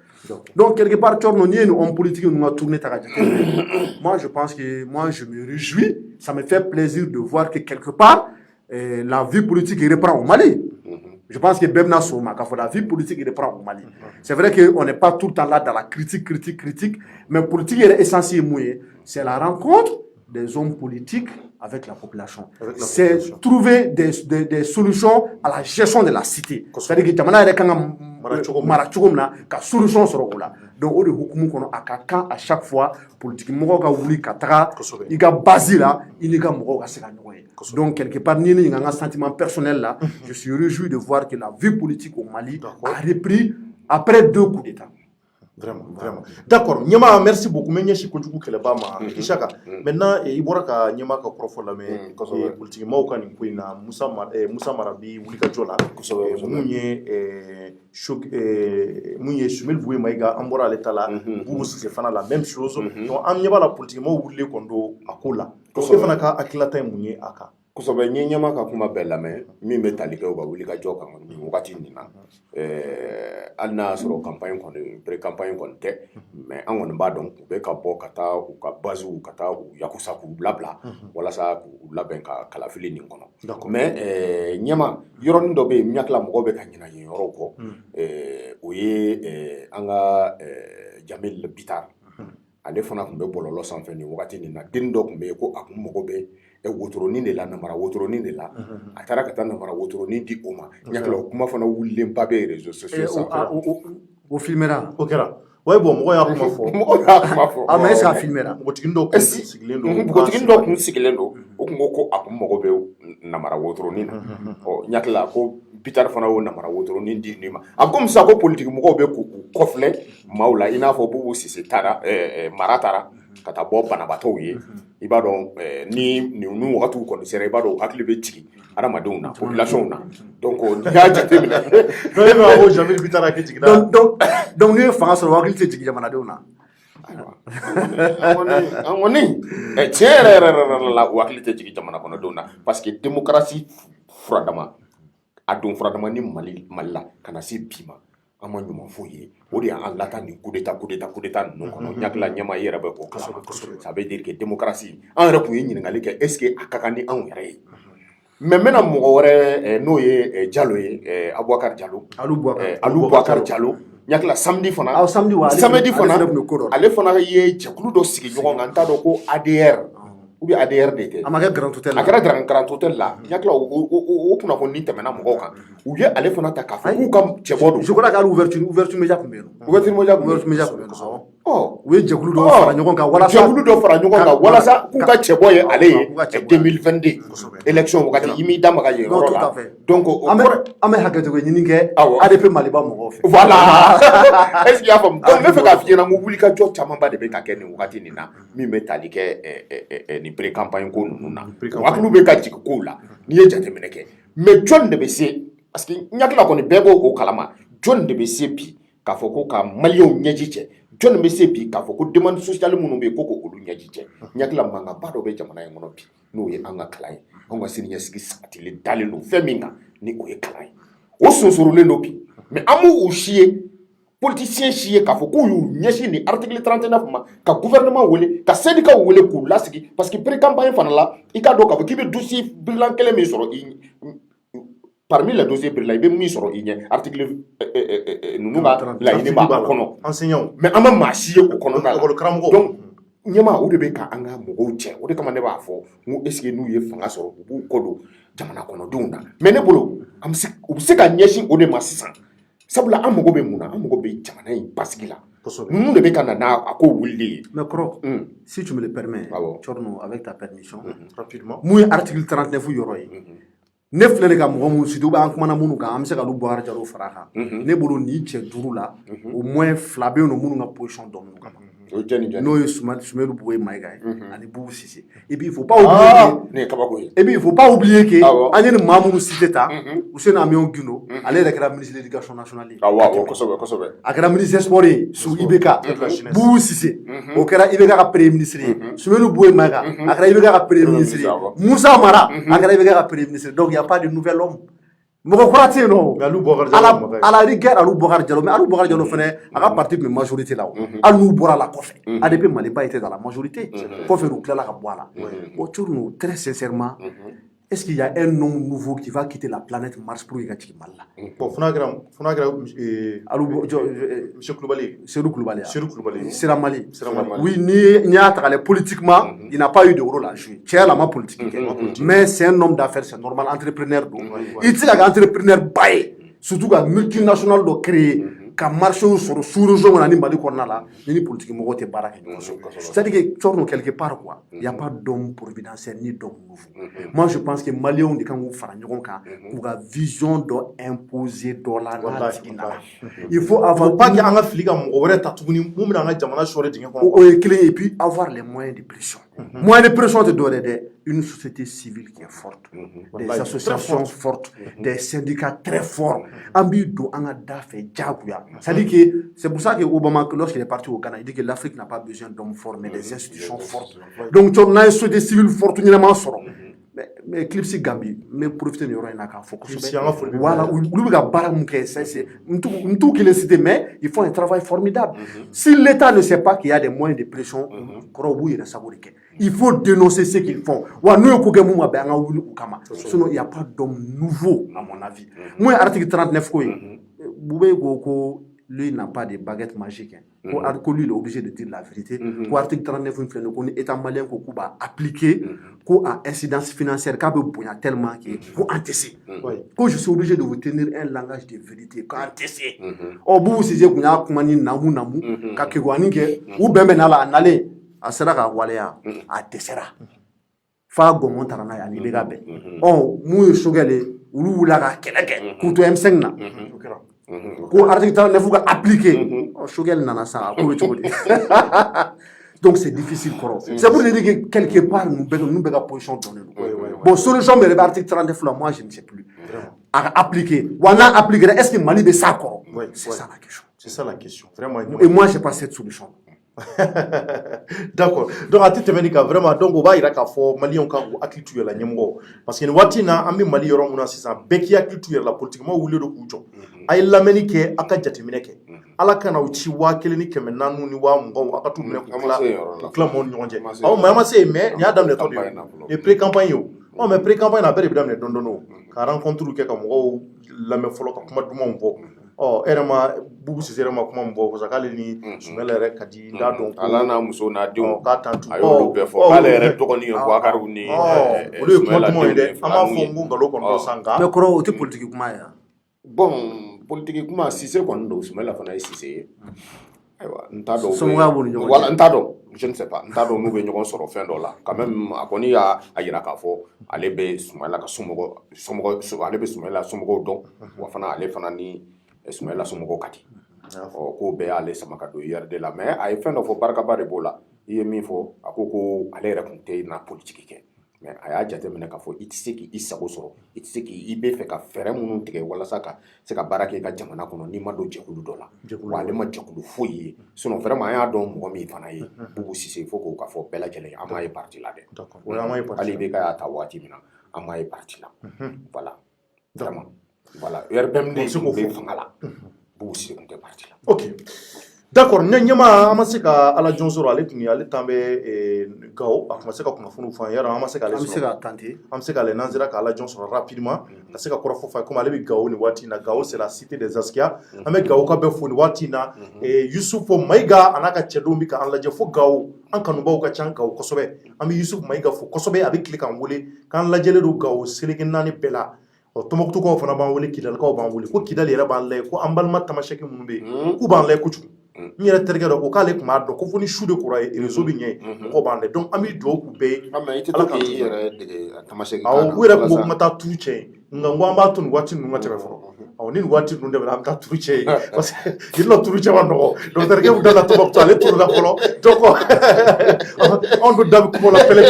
Donc quelque part Thierno ni ye ni homme politique ninnu ka tournée ta ka jateminɛ moi je pense que je me réjouis ça me fait plaisir de voir que quelque part la vie politique reprend au Mali. Je pense que bɛɛ sɔn o ma k'a fɔ la vie politique reprend au Mali. C'est vrai que on n'est pas tout le temps là dans la critique mais politique yɛrɛ essence ye mun ye c'est la rencontre des hommes politiques avec la population. C'est trouver des solutions à la gestion de la cité. C'est-à-dire que jamana yɛrɛ kan ka mara cogo min na ka solution sɔrɔ o la donc o de hukumu kɔnɔ a ka kan à chaque fois politique mɔgɔw ka wuli ka taga i ka base la i n'i ka mɔgɔw ka se ka ɲɔgɔn ye donc quelque part ni ne ɲininka n ka sentiment personnel là je suis réjoui de voir que la vie politique au Mali a repris après 2 coups d'état. Vraiment. D'accord. Nyama, merci beaucoup. Mais nyesi kojugu keleba ma Ishaka. Maintenant, ibora ka nyama ka profo la me politique ma okani kuina Musa Marabi wulika jola. Munye Sumel Voué Maïga ambora letala bubu se fana la même chose. Donc am nyaba la politique ma wulé kondo akola. Donc se fana ka akilata munye aka. Kosobe nyama ka kuma bella me mi metalike o ba wulika joka ni wakati ni na. Alna soro campagne kon pré campagne kon te mais an woni ba donc be ka bo kata u ka bazu kata u yakusa ku blabla wala sa ku laben ka kala fili ni kono mais nyama yoron do be nyakla mo be ka nyina yoro ko o ye anga Jamil Bitar ale fana kun be bololo sanfɛ ni wakati ni na den do kun be ko akun mo be wotoroni de la namara wotoroni de la a taara ka taa namara wotoroni di o ma nyakla o kuma fana wulilen ba be réseaux sociaux sanfɛ o filmera o kɛra ouais bon mɔgɔ y'a kuma fɔ ah mais est-ce que filmera botigi dɔ kun sigilen don botigi dɔ kun sigilen don o kun ko a kun mago bɛ namara wotoroni na ɔ nyakla ko Bitar fana o namara wotoroni di ni ma a comme ça ko politique mɔgɔw bɛ k'u kɔfilɛ maaw la i n'a fɔ Bubu Sise taara mara taara ka taa bɔ banabaatɔw ye i b'a dɔn ni wagatiw kɔni sera i b'a dɔn hakili bɛ jigin adamadenw na population na donc n'i y'a jateminɛ e b'a fɔ Jamil Bitar a kɛ jigin donc n'i ye fanga sɔrɔ hakili tɛ jigin jamanadenw na an kɔni tiɲɛ yɛrɛ la hakili tɛ jigin jamana kɔnɔdenw na parce que démocratie furadama a don furadama ni Mali la ka na se bi ma an ma ɲuman foyi ye o de y'an lata ni coup d'état ninnu kɔnɔ ɲakila ɲɛma i yɛrɛ bɛ k'o kalama ça veut dire que démocratie an yɛrɛ kun ye ɲininkali kɛ est ce que a ka kan ni anw yɛrɛ ye mais n bɛna mɔgɔ wɛrɛ n'o ye Diallo ye Aboubacar Diallo Alou Boubacar Diallo ɲakila samedi fana ale fana ye jɛkulu dɔ sigi ɲɔgɔn kan n t'a dɔn ko ADR ou bien ADR de tɛ a ma kɛ grand hôtel la a kɛra grand hôtel la ɲakila o kunnafoni tɛmɛna mɔgɔw kan u ye ale fana ta k'a fɔ k'u ka cɛbɔ don je crois qu'ale ouverture média kun bɛ yen ouverture média kun bɛ yen u ye jɛkulu dɔ fara ɲɔgɔn kan walasa k'u ka cɛbɔ ye ale ye 2022 élection wagati i m'i da maga yen yɔrɔ la donc an bɛ hakɛto ɲini kɛ ADP Maliba mɔgɔw fɛ voilà est ce que y'a faamu donc n bɛ fɛ k'a f'i ɲɛna ko wulikajɔ camanba de bɛ ka kɛ nin wagati nin na min bɛ tali kɛ nin pré campagne ko ninnu na hakiliw bɛ ka jigin kow la n'i ye jateminɛ kɛ mais jɔn de bɛ se parce que ɲakila kɔni bɛɛ b'o kalama jɔn de bɛ se bi k'a fɔ ko ka maliyɛnw ɲɛji cɛ jɔn bɛ se bi k'a fɔ ko demande sociale minnu bɛ yen ko k'olu ɲɛji cɛ ɲakila mankanba dɔ bɛ jamana in kɔnɔ bi n'o ye an ka kalan ye anw ka siniɲɛsigi sabatilen dalen don fɛn min kan ni o ye kalan ye o sonsorolen don bi mais an b'u si ye politicien si ye k'a fɔ k'u y'u ɲɛsin ni article 39 ma ka gouvernement wele ka syndicat wele k'u lasigi parce que pré-campagne fana la i k'a dɔn k'a fɔ k'i bɛ dossier birilan kelen min sɔrɔ parmi les dossiers birilan i bɛ min sɔrɔ i ɲɛ article ninnu ka laɲini b'a kɔnɔ enseignant mais an ma maa si ye o kɔnɔna la donc ɲɛma o de bɛ ka an ka mɔgɔw cɛ o de kama ne b'a fɔ n ko est ce que n'u ye fanga sɔrɔ u b'u kɔ don jamana kɔnɔdenw na mais ne bolo u bɛ se ka ɲɛsin o de ma sisan sabula an mago bɛ mun na an mago bɛ jamana in basigi la ninnu de bɛ ka na n'a ko wulili ye mais kɔrɔ si tu me le permets Thierno avec ta permission rapidement mun ye article 39 yɔrɔ ye ne filɛ de ka mɔgɔ minnu cité an kumana minnu kan an bɛ se ka olu Boubacar Diallo fara a kan ne bolo nin cɛ duuru la au moins 2 bɛ yen nɔ minnu ka position dɔn minnu kama n'o ye Sumelu Voué Maïga ye ani Bubu Sise et puis il faut pas oublier que an ye nin maa minnu cité ta Ousseini Amion Guindo ale yɛrɛ kɛra ministre de l'éducation nationale ye a kɛra ministre des sports ye sous IBK Bubu Sise o kɛra IBK ka premier ministre ye Sumelu Voué Maïga a kɛra IBK ka premier ministre ye Moussa Mara a kɛra IBK ka premier ministre donc il y a pas de nouvel homme mɔgɔ kura tɛ yen nɔ à la rigueur Alou Boubacar Diallo mais Alou Boubacar Diallo fɛnɛ a ka parti tun bɛ majorité la o hali n'u bɔra a la kɔfɛ ADP Maliba était dans la majorité kɔfɛ u tilala ka bɔ a la bon Thierno très sincèrement est-ce qu'il y a un homme nouveau qui va quitter la planète Mars pour y ka jigin Mali la bon fana kɛra monsieur Kulibali Serou Kulibali Sera Mali oui n'i y'a ta k'a lajɛ politiquement il n'a pas eu de rôle à jouer tiɲɛ la a ma politique kɛ mais c'est un homme d'affaires c'est normal entrepreneur don i tɛ se ka kɛ entrepreneur ba ye surtout ka multinational dɔ créer ka marché sur sous-région na ni Mali kɔnɔna la ni politique mɔgɔw tɛ baara kɛ ɲɔgɔn fɛ. C'est-à-dire que Tchorno quelque part quoi, il y a pas d'homme providentiel ni d'homme nouveau. Moi je pense que Maliens de kan k'u fara ɲɔgɔn kan k'u ka vision dɔ imposer dɔ la n'a jiginna la. Il faut avoir pas que an ka fili ka mɔgɔ wɛrɛ ta tuguni mun bɛna an ka jamana sɔrɔ dingɛ kɔnɔ. O ye kelen et puis avoir les moyens de pression. Moyens de pression tɛ dɔwɛrɛ dɛ, une société civile qui est forte, des associations fortes, des syndicats très forts. An b'i don an ka da fɛ jagoya. C'est-à-dire que c'est pour ça que Obama lorsqu'il est parti au Ghana, il dit que l'Afrique n'a pas besoin d'hommes forts mais des institutions fortes. Donc tu as une société civile forte ɲɛnama sɔrɔ. Mais Eclipse Gambie, mais profiter de yɔrɔ in na k'a fɔ kosɛbɛ. Voilà, olu bɛ ka baara mun kɛ, c'est n t'u kelen citer mais ils font un travail formidable. Si l'État ne sait pas qu'il y a des moyens de pression, kɔrɔ u b'u yɛrɛ sago de kɛ. Il faut dénoncer ce qu'ils font. Wa n'u ye ko kɛ mun ma bɛn an ka wuli u kama. Sinon il y a pas d'homme nouveau à mon avis. Mun ye article 39 ko ye, Boubé ko lui n'a pas de baguette magique. Ko lui il est obligé de dire la vérité. Ko article 39 in filɛ ko ni État malien ko k'u b'a appliquer, ko a incidence financière k'a bɛ bonya tellement que ko an tɛ se. Ko je suis obligé de vous tenir un langage de vérité ko an tɛ se. Boubou Cissé kun y'a kuma ni namu ka kekuwani kɛ u bɛnbɛn n'a la a nalen a sera k'a waleya a dɛsɛra f'a gɔngɔn taara n'a ye ani bɛ ka bɛn. Mun ye Choguel ye olu wulila ka kɛlɛ kɛ k'u to M5 na. Ko article 39 ka appliquer. Choguel nana sa ko bɛ cogo di. Donc c'est difficile kɔrɔ. C'est pour dire que quelque part nous bɛ ka position donner. Bon solution bɛ article 39 là moi je ne sais plus. À appliquer. Ou n'a appliqué est-ce que Mali bɛ sa kɔrɔ? C'est ça la question. C'est ça la question. Vraiment. Et moi j'ai pas cette solution. D'accord. Donc a ti tɛmɛni kan vraiment donc o b'a yira k'a fɔ Maliens kan k'u hakili t'u yɛrɛ la ɲɛmɔgɔ parce que nin waati in na an bɛ Mali yɔrɔ min na sisan bɛɛ k'i hakili t'u yɛrɛ la politiquement wulilen don k'u jɔ a ye lamɛnni kɛ a ka jateminɛ kɛ Ala ka n'aw ci 1,400 ni 420 ni 20,000 a ka t'u minɛ k'u tila mɔgɔw ni ɲɔgɔn cɛ mais an ma se yen mais nin y'a daminɛ tɔ de ye pré campagne ye o mais pré campagne na a bɛɛ de bɛ daminɛ dɔɔni dɔɔni o ka rencontre kɛ ka mɔgɔw lamɛn fɔlɔ ka kuma dumanw fɔ e yɛrɛ ma Boubou Cissé yɛrɛ ma kuma min fɔ parce que k'ale ni Soumaïla yɛrɛ ka di n t'a dɔn ala n'a muso n'a denw k'a tantu a y'olu bɛɛ fɔ k'ale yɛrɛ dɔgɔnin ye Boubacar ni olu ye kuma dumanw ye dɛ an b'a fɔ n ko nkalon kɔnɔ san nka mais kɔrɔ o tɛ politique kuma ye wa. Bon politique kuma Cissé kɔni don Soumaïla fana ye Cissé ye ayiwa n t'a dɔn somɔgɔya b'u ni ɲɔgɔn cɛ wala n t'a dɔn je ne sais pas n t'a dɔn n'u bɛ ɲɔgɔn sɔrɔ fɛn dɔ la quand même a kɔni y'a yira k'a fɔ ale bɛ Soumaïla ka somɔgɔ ale bɛ Soumaïla somɔgɔw dɔn wa fana ale fana ni Soumaïla somɔgɔw ka di k'o bɛɛ y'ale sama ka don IRD la mais a ye fɛn dɔ fɔ barikaba de b'o la i ye min fɔ a ko ale yɛrɛ tun tɛ na politique kɛ mais a y'a jateminɛ k'a fɔ i tɛ se k'i sago sɔrɔ i tɛ se k'i bɛ fɛ ka fɛɛrɛ minnu tigɛ walasa ka se ka baara kɛ i ka jamana kɔnɔ n'i ma don jɛkulu dɔ la wa ale ma jɛkulu foyi ye sinon vraiment an y'a dɔn mɔgɔ min fana ye Boubou Cissé fo k'o ka fɔ bɛɛ lajɛlen an m'a ye parti la dɛ hali bɛ ka y'a ta waati min na an m'a ye parti la voilà vraiment voilà RPM de bɛ fanga la Boubou Cissé tun tɛ parti la. Ok. D'accord, ɲɛma an ma se ka Ala jɔn sɔrɔ ale tun ye ale tan bɛ Gao a tun ma se ka kunnafoniw fɔ an ye yɔrɔ an ma se k'ale sɔrɔ an bɛ se ka tenter an bɛ se k'ale n'an sera ka Ala jɔn sɔrɔ rapidement ka se ka kɔrɔfɔ fɔ a ye comme ale bɛ Gao nin waati in na Gao c'est la cité des Askia an bɛ Gao ka bɛɛ fo nin waati in na Yusufu Mayiga a n'a ka cɛdenw bɛ k'an lajɛ fo Gao an kanubaw ka ca Gao kosɛbɛ an bɛ Yusufu Mayiga fo kosɛbɛ a bɛ tile k'an wele k'an lajɛlen don Gao seleke 4 bɛɛ la Tɔnbɔkutukaw fana b'an wele Kidalikaw b'an wele ko Kidali yɛrɛ b'an lajɛ ko an balima tamasɛki minnu bɛ yen k'u b'an lajɛ kojugu n yɛrɛ terikɛ dɔ ko k'ale tun b'a dɔn ko fo ni su de kora ye réseau bɛ ɲɛ mɔgɔw b'an lajɛ donc an bɛ dugawu k'u bɛɛ ye Ala ka i yɛrɛ dege tamasɛki awɔ u yɛrɛ tun ko kuma taa turu cɛ ye nka n ko an b'a to nin waati ninnu ka tɛmɛ fɔlɔ awɔ ni nin waati ninnu tɛmɛna an bɛ taa turu cɛ ye parce que yen nɔ turu cɛ ma nɔgɔ dɔgɔtɔrɔkɛ bɛ da la Tɔnbɔkutu ale turula fɔlɔ donc anw dun da bɛ kuma la pɛlɛ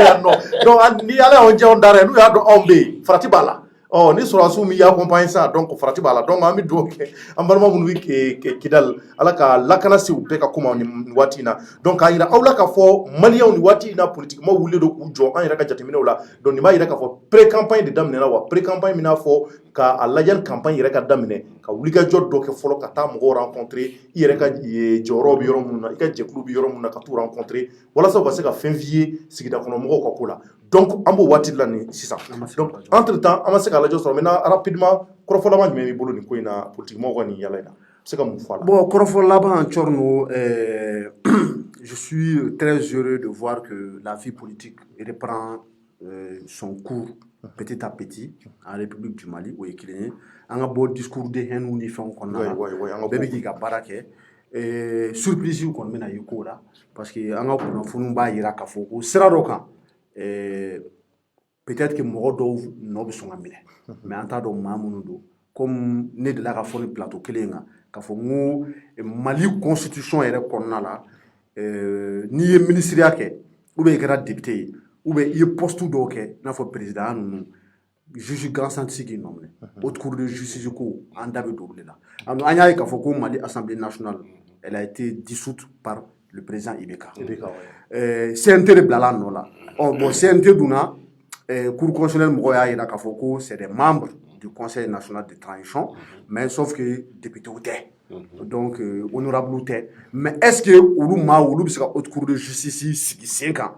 yan nɔ donc ni Ala y'anw diya anw dara yan n'u y'a dɔn anw bɛ yen farati b'a la ni sɔrɔdasiw min y'a accompagné sa donc farati b'a la donc an bɛ dugawu kɛ an balima minnu bɛ Kidali Ala ka lakana se u bɛɛ ka kuma nin waati in na donc k'a yira aw la k'a fɔ Maliens nin waati in na politiquement wulilen don k'u jɔ an yɛrɛ ka jateminɛw la donc nin b'a yira k'a fɔ pré campagne de daminɛna wa pré campagne min n'a fɔ k'a lajɛ campagne yɛrɛ ka daminɛ ka wulikajɔ dɔ kɛ fɔlɔ ka taa mɔgɔw rencontrer i yɛrɛ ka jɔyɔrɔ bɛ yɔrɔ minnu na i ka jɛkulu bɛ yɔrɔ minnu na ka t'u rencontrer walasa u ka se ka fɛn f'i ye sigida kɔnɔ mɔgɔw ka ko la donc an b'o waati la nin sisan donc entre temps an ma se k'a lajɛ sɔrɔ maintenant rapidement kɔrɔfɔ laban jumɛn b'i bolo nin ko in na politiquement ka nin yala in na se ka mun fɔ a la. Bon kɔrɔfɔ laban Tchorno je suis très heureux de voir que la vie politique reprend son cours petit à petit en République du Mali o ye kelen ye an ka bɔ discours de haine ni fɛnw kɔnɔna na bɛɛ bɛ k'i ka baara kɛ surprise kɔni bɛna y'i ko la parce que an ka kunnafoniw b'a yira k'a fɔ ko sira dɔ kan peut-être que mɔgɔ dɔw nɔ bɛ sɔn ka minɛ mais an t'a dɔn maa minnu don comme ne delila ka fɔ ni plateau kelen kan k'a fɔ n ko Mali constitution yɛrɛ kɔnɔna la n'i ye ministeriya kɛ ou bien i kɛra député ye ou bien i ye poste dɔw kɛ i n'a fɔ président ninnu juge gansan tɛ se k'i nɔ minɛ haute cour de justice ko an da bɛ don olu de la an y'a ye k'a fɔ ko Mali assemblée nationale elle a été dissoute par le président Ibeka CNT de bilala a nɔ la bon CNT dunna cour constitutionnelle mɔgɔw y'a yira k'a fɔ ko c'est des membres du Conseil national de transition, mais sauf que député ou donc honorable tɛ mais est-ce que olu maa olu bɛ se ka haute cour de justice sigi sen kan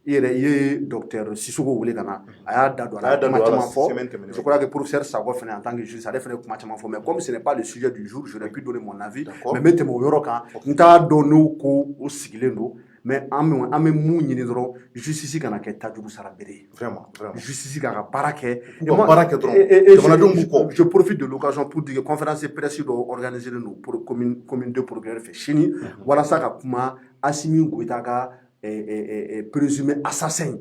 i ye docteur Sissoko wele ka na a y'a da don a la kuma caman fɔ je crois que professeur Sakɔ fana en tant que juriste ale fana ye kuma caman fɔ mais comme ce n'est pas le sujet du jour j'aurais pu donner mon avis mais n bɛ tɛmɛ o yɔrɔ kan n t'a dɔn n'o ko o sigilen don mais an bɛ mun ɲini dɔrɔn justice kana kɛ tajugu sara bere ye vraiment justice k'a ka baara kɛ baara kɛ dɔrɔn jamanadenw b'u kɔ je profite de l'occasion pour dire que conférence de presse dɔ organisé don pour commune de progrès fɛ sini walasa ka kuma Assimi Goïta ka présumé assassin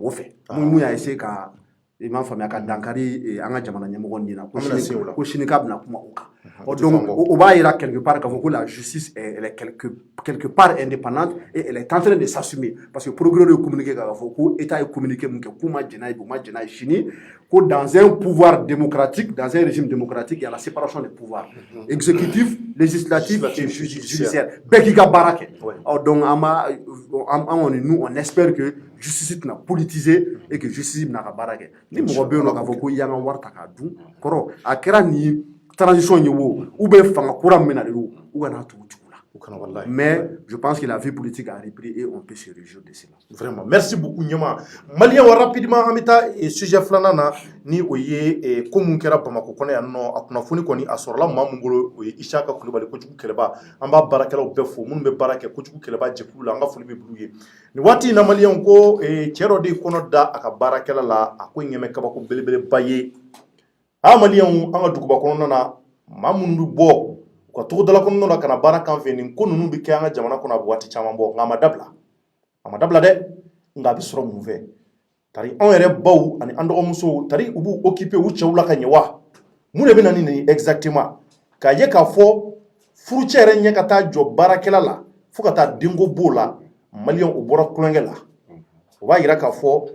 o fɛ mun y'a essayé ka i m'a faamuya ka dankari an ka jamana ɲɛmɔgɔ nin na ko sini k'a bɛna kuma o kan donc o b'a yira quelque part k'a fɔ ko la justice elle est quelque part indépendante et elle est en train de s'assumer parce que progrès de communiqué k'a fɔ ko état ye communiqué mun kɛ k'u ma jɛn'a ye u ma jɛn'a ye sini ko dans un pouvoir démocratique dans un régime démocratique il y a la séparation des pouvoirs exécutif législatif et judiciaire bɛɛ k'i ka baara kɛ donc nous on espère que justice tɛna politiser et que justice bɛna ka baara kɛ ni mɔgɔ bɛ yen nɔ k'a fɔ ko i y'an ka wari ta k'a dun kɔrɔ a kɛra ni transition ye wo ou bien fanga kura min na de wo u kana tugu la mais je pense que la vie politique a repris et on peut se réjouir de cela vraiment merci beaucoup Ɲama malien wa rapidement an bɛ taa sujet filanan na ni o ye ko mun kɛra Bamakɔ kɔnɔ yan nɔ a kunnafoni kɔni a sɔrɔla maa mun bolo o ye Isaka Kulibali kojugu kɛlɛba an b'a baarakɛlaw bɛɛ fo minnu bɛ baara kɛ kojugu kɛlɛba jɛkulu la an ka foli bɛ b'u ye nin waati in na malien ko cɛ dɔ de kɔnɔ da a ka baarakɛla la a ko ɲɛmɛ kabako belebeleba ye malien an ka duguba kɔnɔna na maa minnu bɛ bɔ u ka togodala kɔnɔna na ka na baara kan fɛ nin ko ninnu bɛ kɛ an ka jamana kɔnɔ a bɛ waati caman bɔ nka a ma dabila dɛ nka a bɛ sɔrɔ mun fɛ tari anw yɛrɛ baw ani an dɔgɔmusow tari u b'u occuper u cɛw la ka ɲɛ wa mun de bɛ na ni nin exactement k'a ye k'a fɔ furucɛ yɛrɛ ɲɛ ka taa jɔ baarakɛla la fo ka taa denko b'o la maliyɛnw u bɔra kulonkɛ la o b'a yira k'a fɔ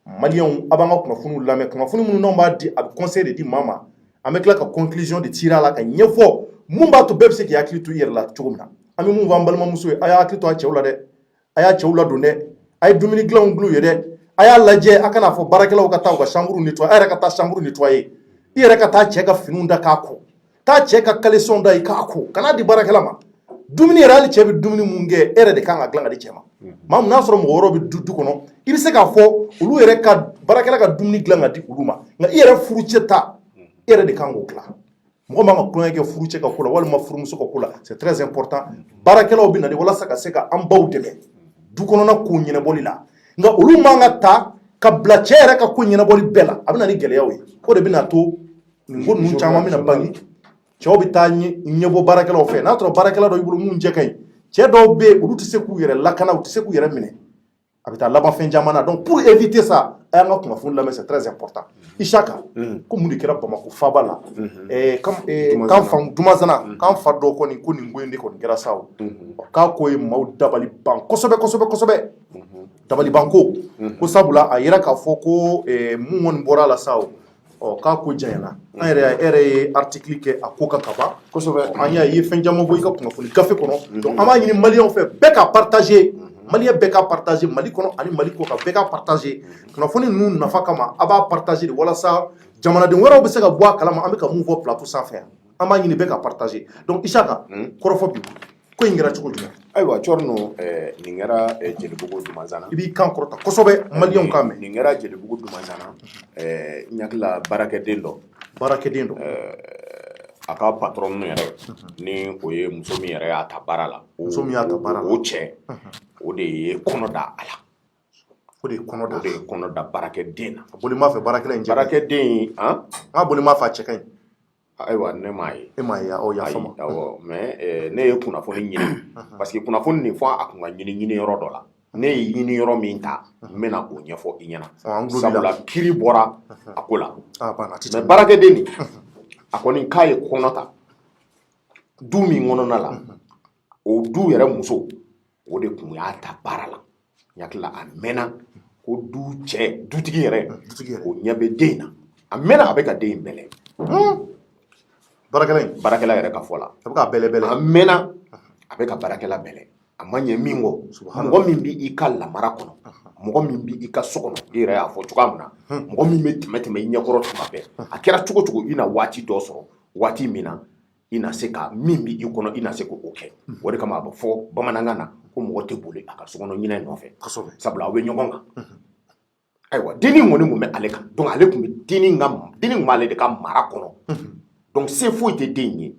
maliyɛnw a b'an ka kunnafoniw lamɛn kunnafoni minnu n'anw b'a di a bɛ conseil de di maa ma an bɛ tila ka conclusion de tirer a la ka ɲɛfɔ mun b'a to bɛɛ bɛ se k'i hakili to i yɛrɛ la cogo min na an bɛ mun fɔ an balimamuso ye a y'a hakili to a cɛw la dɛ a y'a cɛw ladon dɛ a ye dumuni dilanw bila u ye dɛ a y'a lajɛ a kana fɔ baarakɛlaw ka taa u ka chambre nettoyer a yɛrɛ ka taa chambre nettoyer i yɛrɛ ka taa cɛ ka finiw da k'a ko taa cɛ ka caleçon da i k'a ko kana di baarakɛla ma dumuni yɛrɛ hali cɛ bɛ dumuni mun kɛ e yɛrɛ de kan ka dilan ka di cɛ ma maa mun n'a sɔrɔ mɔgɔ wɛrɛw bɛ du kɔnɔ i bɛ se k'a fɔ olu yɛrɛ ka baarakɛla ka dumuni dilan ka di olu ma nka i yɛrɛ furucɛ ta e yɛrɛ de kan k'o dilan mɔgɔ man ka kulonkɛ kɛ furucɛ ka ko la walima furumuso ka ko la c'est très important baarakɛlaw bɛ na de walasa ka se ka an baw dɛmɛ du kɔnɔna ko ɲɛnabɔli la nka olu man ka ta ka bila cɛ yɛrɛ ka ko ɲɛnabɔli bɛɛ la a bɛ na ni gɛlɛyaw ye o de bɛ na to nin ko ninnu caman bɛ na bange cɛw bɛ taa ɲɛbɔ baarakɛlaw fɛ n'a sɔrɔ baarakɛla dɔ y'i bolo mun jɛ ka ɲi cɛ dɔw bɛ yen olu tɛ se k'u yɛrɛ lakana u tɛ se k'u yɛrɛ minɛ a bɛ taa laban fɛn caman na donc pour éviter ça a y'an ka kunnafoni lamɛn c'est très important Isaka ko mun de kɛra Bamakɔ faaba la kan fa Dumazana kan fa dɔ kɔni ko nin ko in de kɔni kɛra sa o k'a ko ye maaw dabali ban kosɛbɛ dabali banko ko sabula a yira k'a fɔ ko mun kɔni bɔra a la sa o k'a ko janyana an yɛrɛ ye article kɛ a ko kan ka ban kosɛbɛ an y'a ye fɛn caman bɔ i ka kunnafoni gafe kɔnɔ donc an b'a ɲini maliyɛnw fɛ bɛɛ ka partager maliyɛn bɛɛ ka partager Mali kɔnɔ ani Mali kɔ kan bɛɛ ka partager kunnafoni ninnu nafa kama a b'a partager de walasa jamanaden wɛrɛw bɛ se ka bɔ a kalama an bɛ ka mun fɔ plateau sanfɛ yan an b'a ɲini bɛɛ ka partager donc Isaka kɔrɔfɔ bi ko in kɛra cogo jumɛn ayiwa Cɔrino nin kɛra Jelibugu Dumazana i b'i kan kɔrɔta kosɛbɛ maliyɛnw k'a mɛn nin kɛra Jelibugu Dumazana n hakili la baarakɛden dɔ a ka patron yɛrɛ ni o ye muso min yɛrɛ y'a ta baara la o cɛ o de ye kɔnɔ da a la o de ye kɔnɔ da baarakɛden na a boli m'a fɛ baarakɛla in baarakɛden n ka boli m'a fɛ a cɛ ka ɲi ayiwa ne m'a ye e m'a ye o y'a ayi faamu awɔ mais ne ye kunnafoni ɲini parce que kunnafoni nin fɔ a kun ka ɲini yɔrɔ dɔ la ne ye ɲini yɔrɔ min ta n bɛna o ɲɛfɔ i ɲɛna sabula kiri bɔra a ko la mais baarakɛden nin a kɔni k'a ye kɔnɔ ta du min kɔnɔna la o du yɛrɛ muso o de kun y'a ta baara la n hakili la a mɛnna ko du cɛ dutigi yɛrɛ o ɲɛ bɛ den na a mɛnna a bɛ ka den in bɛlɛ baarakɛla yɛrɛ ka fɔ la a mɛnna a bɛ ka baarakɛla bɛlɛ a ma ɲɛ min kɔ mɔgɔ min bɛ i ka lamara kɔnɔ mɔgɔ min bɛ i ka so kɔnɔ i yɛrɛ y'a fɔ cogoya min na mɔgɔ min bɛ tɛmɛ i ɲɛkɔrɔ tuma bɛɛ a kɛra cogo cogo i na waati dɔ sɔrɔ waati min na i na se ka min bɛ i kɔnɔ i na se k'o kɛ o de kama a bɛ fɔ bamanankan na ko mɔgɔ tɛ boli a ka so kɔnɔ ɲinɛ nɔfɛ sabula aw bɛ ɲɔgɔn kan ayiwa dennin kɔni kun bɛ ale kan donc ale kun bɛ dennin kun b'ale de ka mara kɔnɔ donc se foyi tɛ den ye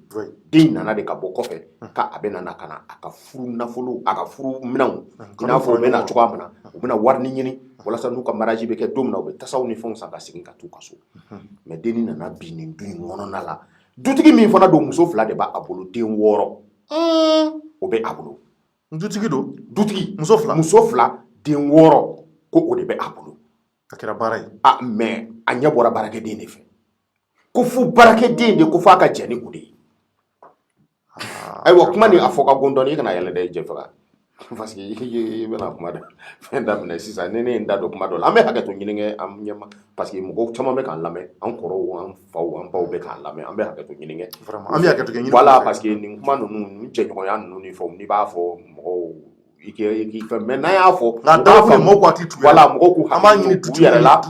den nana de ka bɔ kɔfɛ k'a bɛ na ka na a ka furu nafolo a ka furu minɛnw i n'a fɔ u bɛ na cogoya min na u bɛna wari ɲini walasa n'u ka mariage bɛ kɛ don min na u bɛ tasaw ni fɛnw san ka segin ka t'u ka so mais dennin nana bin nin du in kɔnɔna la dutigi min fana don muso 2 de b'a bolo den 6 o bɛ a bolo dutigi don dutigi muso 2 den 6 ko o de bɛ a bolo a kɛra baara ye mais a ɲɛ bɔra baarakɛden de fɛ ko fo baarakɛden de ko f'a ka jɛ ni o de ye ayiwa kuma nin a fɔ ka gon dɔɔni i kana yɛlɛ dɛ jɛ faga parce que i bɛna kuma fɛn daminɛ sisan ne ye n da don kuma dɔ la an bɛ hakɛ to ɲini kɛ an ɲɛma parce que mɔgɔw caman bɛ k'an lamɛn an kɔrɔw an faw an baw bɛ k'an lamɛn an bɛ hakɛ to ɲini kɛ an bɛ hakɛ to ɲini voilà parce que nin kuma ninnu ni jɛɲɔgɔnya ninnu ni fɛnw n'i b'a fɔ mɔgɔw i k'i fɛn mais n'a y'a fɔ nka da fɛ mɔgɔw k'u hakili to voilà mɔgɔw k'u hakili to u yɛrɛ la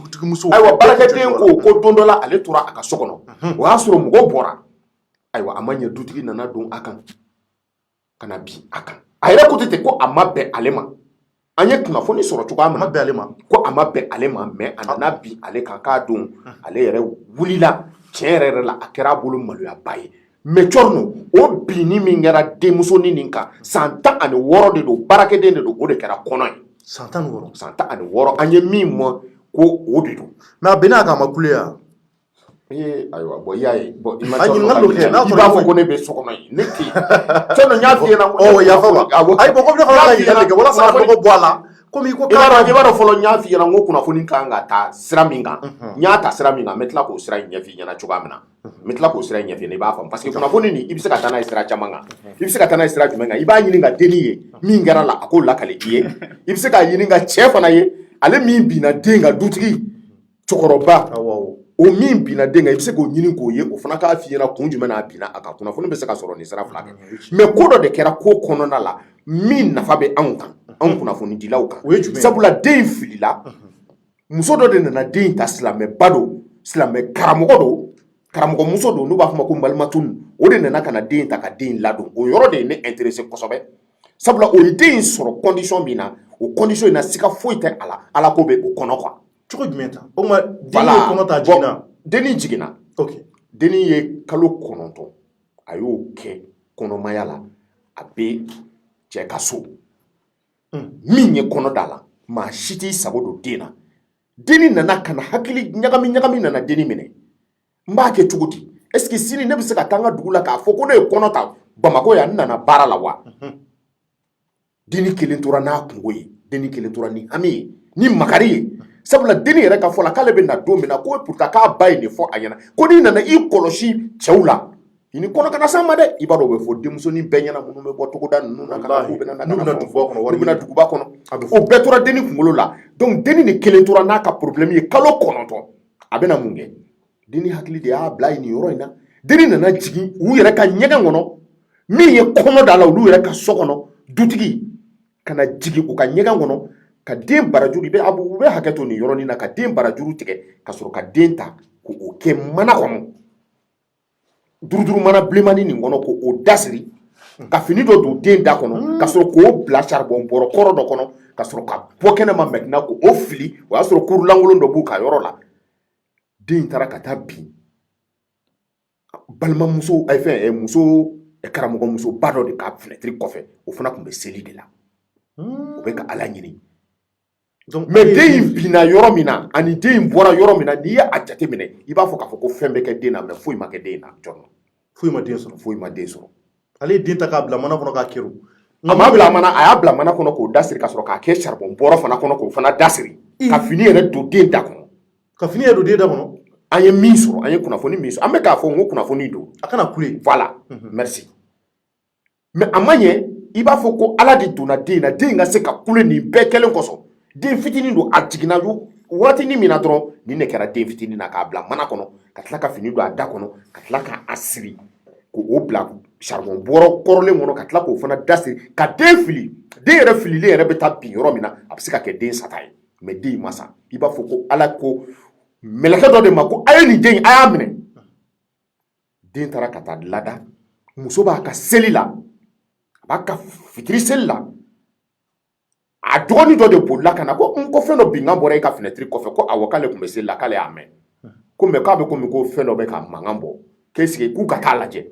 ayiwa baarakɛden ko don dɔ la ale tora a ka so kɔnɔ o y'a sɔrɔ mɔgɔw bɔra ayiwa a ma ɲɛ dutigi nana don a kan ka na bin a kan a yɛrɛ ko ten ko a ma bɛn ale ma an ye kunnafoni sɔrɔ cogoya min na ko a ma bɛn ale ma mais a nana bin ale kan k'a don ale yɛrɛ wulila tiɲɛ yɛrɛ la a kɛra a bolo maloyaba ye mais cɔrɔno o binni min kɛra denmusonin nin kan san 16 de don baarakɛden de don o de kɛra kɔnɔ ye san 16 an ye min mɔ ko o de don mais a bɛnna a kan a ma kule ya ayiwa bon i y'a ye bon i b'a fɔ ko ne bɛ so kɔnɔ yen ne tɛ yen cɔrɔno n y'a f'i ɲɛna yafa wa ayi bon ko ne fana ka ɲininkali kɛ walasa ka mɔgɔ bɔ a la komi i ko i b'a dɔn fɔlɔ n y'a f'i ɲɛna n ko kunnafoni kan ka ta sira min kan n y'a ta sira min kan n bɛ tila k'o sira in ɲɛf'i ɲɛna cogoya min na n bɛ tila k'o sira in ɲɛf'i ɲɛna i b'a faamu parce que kunnafoni nin i bɛ se ka taa n'a ye sira caman kan i bɛ se ka taa n'a ye sira jumɛn kan i b'a ɲini ka dennin ye min kɛra la a k'o lakale i ye i bɛ se k'a ɲini ka cɛ fana ye ale min binna den kan dutigi cɛkɔrɔba o min binna den kan i bɛ se k'o ɲini k'o ye o fana k'a f'i ɲɛna kun jumɛn n'a binna a kan kunnafoni bɛ se ka sɔrɔ nin sira fila kɛ mais ko dɔ de kɛra ko kɔnɔna la min nafa bɛ anw kan anw kunnafonidilaw kan sabula den in filila muso dɔ de nana den in ta silamɛba don silamɛ karamɔgɔ don karamɔgɔmuso don n'u b'a fɔ ma ko malimatunu o de nana ka na den in ta ka den in ladon o yɔrɔ de ye ne intéressé kosɛbɛ sabula o ye den in sɔrɔ condition min na o condition in na siga foyi tɛ a la ala ko bɛ o kɔnɔ quoi cogo jumɛn ta o ma den ye kɔnɔ ta jiginna dennin jiginna dennin ye kalo 9 a y'o kɛ kɔnɔmaya la a bɛ cɛ ka so min ye kɔnɔ da la maa si t'i sago don den na dennin nana ka na hakili ɲagami nana dennin minɛ n b'a kɛ cogo di est ce que sini ne bɛ se ka taa n ka dugu la k'a fɔ ko ne ye kɔnɔ ta Bamakɔ yan n nana baara la wa dennin kelen tora n'a kungo ye dennin kelen tora ni hami ye ni makari ye sabula dennin yɛrɛ ka fɔ la k'ale bɛ na don min na ko pourtant k'a ba ye nin fɔ a ɲɛna ko n'i nana i kɔlɔsi cɛw la i ni kɔnɔ kana s'a ma dɛ i b'a dɔn o bɛ fɔ denmusonin bɛɛ ɲɛna minnu bɛ bɔ togoda ninnu na kana k'u bɛna duguba kɔnɔ o bɛɛ tora dennin kunkolo la donc dennin de kelen tora n'a ka problème ye kalo 9 a bɛna mun kɛ dennin hakili de y'a bila nin yɔrɔ in na dennin nana jigin u yɛrɛ ka ɲɛgɛn kɔnɔ min ye kɔnɔ da la olu yɛrɛ ka so kɔnɔ dutigi kana jigin u ka ɲɛgɛn kɔnɔ ka den barajuru u bɛ hakɛ to nin yɔrɔnin na ka den barajuru tigɛ ka sɔrɔ ka den ta k'o kɛ mana kɔnɔ duruduru mana bilenmanin nin kɔnɔ k'o dasiri ka fini dɔ don den da kɔnɔ ka sɔrɔ k'o bila charbon bɔrɔ kɔrɔ dɔ kɔnɔ ka sɔrɔ ka bɔ kɛnɛma maintenant k'o fili o y'a sɔrɔ kuru lankolon dɔ b'u ka yɔrɔ la den taara ka taa bin balimamuso muso karamɔgɔmusoba dɔ de ka fenêtre kɔfɛ o fana tun bɛ seli de la o bɛ ka ala ɲini mais den in binna yɔrɔ min na ani den in bɔra yɔrɔ min na n'i ye a jate minɛ i b'a fɔ k'a fɔ ko fɛn bɛ kɛ den na mais foyi ma kɛ den na jɔn foyi ma den sɔrɔ foyi ma den sɔrɔ ale ye den ta k'a bila mana kɔnɔ k'a kɛru a m'a bila mana a y'a bila mana kɔnɔ k'o dasiri ka sɔrɔ k'a kɛ charbon bɔrɔ fana kɔnɔ k'o fana dasiri ka fini yɛrɛ don den da kɔnɔ ka fini yɛrɛ don den da kɔnɔ an ye min sɔrɔ an ye kunnafoni min sɔrɔ an bɛ k'a fɔ n ko kunnafoni don a kana kule voilà merci mais a ma ɲɛ i b'a fɔ ko ala de donna den na den ka se ka kule nin bɛɛ kɛlen kɔsɔn den fitinin don a jiginna waatinin min na dɔrɔn nin de kɛra den fitinin na k'a bila mana kɔnɔ ka tila ka fini don a da kɔnɔ ka tila k'a siri k'o bila charbon bɔrɔ kɔrɔlen kɔnɔ ka tila k'o fana dasiri ka den fili den yɛrɛ fililen yɛrɛ bɛ taa bin yɔrɔ min na a bɛ se ka kɛ den sata ye mais den ma sa i b'a fɔ ko ala ko mɛlɛkɛ dɔ de ma ko a ye nin den a y'a minɛ den taara ka taa lada muso b'a ka seli la a b'a ka fitiri seli la a dɔgɔnin dɔ de bolila ka na ko fɛn dɔ binkan bɔra e ka fenêtre kɔfɛ ko awɔ k'ale tun bɛ seli la k'ale y'a mɛn ko mais k'a bɛ komi ko fɛn dɔ bɛ ka mankan bɔ qu'est-ce que k'u ka taa lajɛ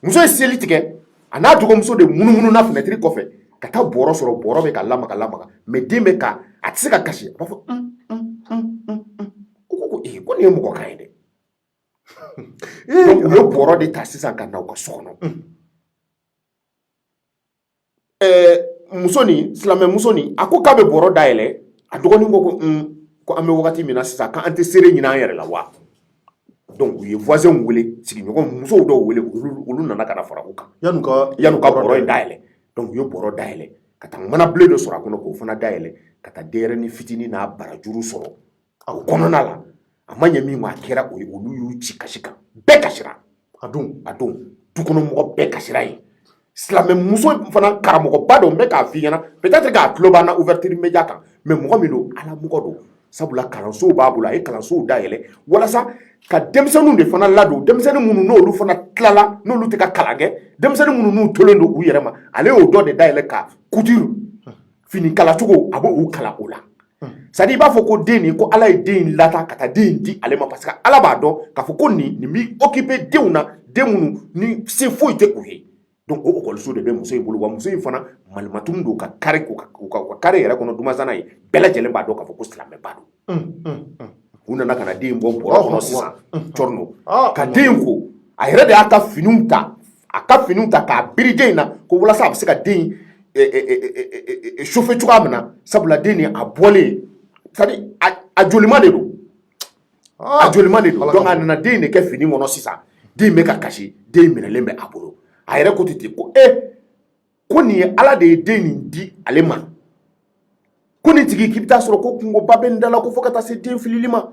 muso ye seli tigɛ a n'a dɔgɔmuso de munumunu na fenêtre kɔfɛ ka taa bɔrɔ sɔrɔ bɔrɔ bɛ ka lamaga mais den bɛ ka a tɛ se ka kasi a b'a fɔ ko ko nin ye mɔgɔ kan ye dɛ donc u ye bɔrɔ de ta sisan ka na u ka so kɔnɔ muso ni silamɛ muso ni a ko k'a bɛ bɔrɔ dayɛlɛ a dɔgɔnin ko an bɛ wagati min na sisan k'an tɛ seere ɲini an yɛrɛ la wa donc u ye voisin wele sigiɲɔgɔn musow dɔw wele olu nana ka na fara u kan yan'u ka bɔrɔ in dayɛlɛ donc u ye bɔrɔ dayɛlɛ ka taa manabilen dɔ sɔrɔ a kɔnɔ k'o fana dayɛlɛ ka taa denyɛrɛnin fitinin n'a barajuru sɔrɔ a kɔnɔna la a ma ɲɛ min ma a kɛra o ye olu y'u ci kasi kan bɛɛ kasira a don dukɔnɔmɔgɔ bɛɛ kasira ye silamɛ muso fana karamɔgɔba dɔ n bɛ k'a f'i ɲɛna peut-être k'a tulo b'an na ouverture média kan mais mɔgɔ min don ala mɔgɔ don sabula kalansow b'a bolo a ye kalansow dayɛlɛ walasa ka denmisɛnninw de fana ladon denmisɛnnin minnu n'olu fana tilala n'olu tɛ ka kalan kɛ denmisɛnnin minnu n'u tolen don u yɛrɛ ma ale y'o dɔ de dayɛlɛ ka couture fini kalacogo a b'o kalan o la c'est à dire i b'a fɔ ko den nin ko ala ye den in lata ka taa den in di ale ma parce que ala b'a dɔn k'a fɔ ko nin b'i occuper denw na den minnu ni se foyi tɛ u ye donc o école de bɛ muso in bolo wa muso in fana malimatumu don ka kari ka kari yɛrɛ kɔnɔ dumasana ye bɛɛ lajɛlen b'a dɔn k'a fɔ ko silamɛba don u nana ka na den bɔ bɔrɔ kɔnɔ sisan cɔrɔno ka den ko a yɛrɛ de y'a ka finiw ta k'a biri den in na ko walasa a bɛ se ka den chauffer cogoya min na sabula den nin a bɔlen c'est à dire a jolima de don donc a nana den de kɛ fini kɔnɔ sisan den bɛ ka kasi den minɛlen bɛ a bolo a yɛrɛ ko ten ko ko nin ye ala de ye den nin di ale ma ko nin tigi k'i bɛ taa sɔrɔ ko kungoba bɛ nin da la ko fo ka taa se den filili ma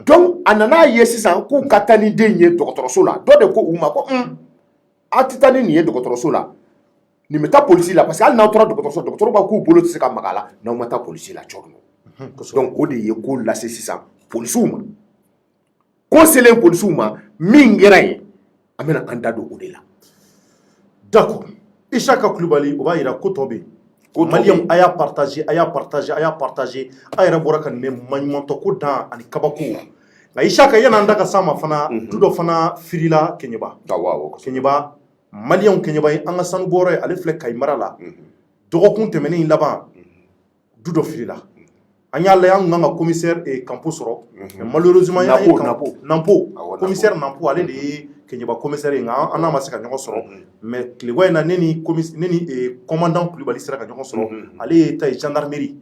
donc a nana ye sisan k'u ka taa ni den ye dɔgɔtɔrɔso la dɔ de ko u ma ko a tɛ taa ni nin ye dɔgɔtɔrɔso la nin bɛ taa polisi la parce que hali n'aw taara dɔgɔtɔrɔ b'a k'u bolo tɛ se ka maga a la n'aw ma taa polisi la cɔrɔ donc o de ye ko lase sisan polisiw ma ko selen polisiw ma min kɛra yen an bɛna an da don o de la d'accord Isaka Kulibali o b'a yira ko tɔ bɛ yen ko Maliyɛnw a y'a partager a yɛrɛ bɔra ka nin mɛn maɲumantɔ ko dan ani kabako nka Isaka yan'an da ka s'a ma fana du dɔ fana firila Keɲeba Keɲeba Maliyɛnw Keɲeba ye an ka sanu bɔyɔrɔ ye ale filɛ Kayi mara la dɔgɔkun tɛmɛnen laban du dɔ firila an y'a lajɛ an kun kan ka commissaire Kampo sɔrɔ mais malheureusement Nampo commissaire Nampo ale de ye Keɲeba commissaire ye nka an n'a ma se ka ɲɔgɔn sɔrɔ mais tilegan in na ne ni commandant Kulibali sera ka ɲɔgɔn sɔrɔ ale ye ta ye gendarmerie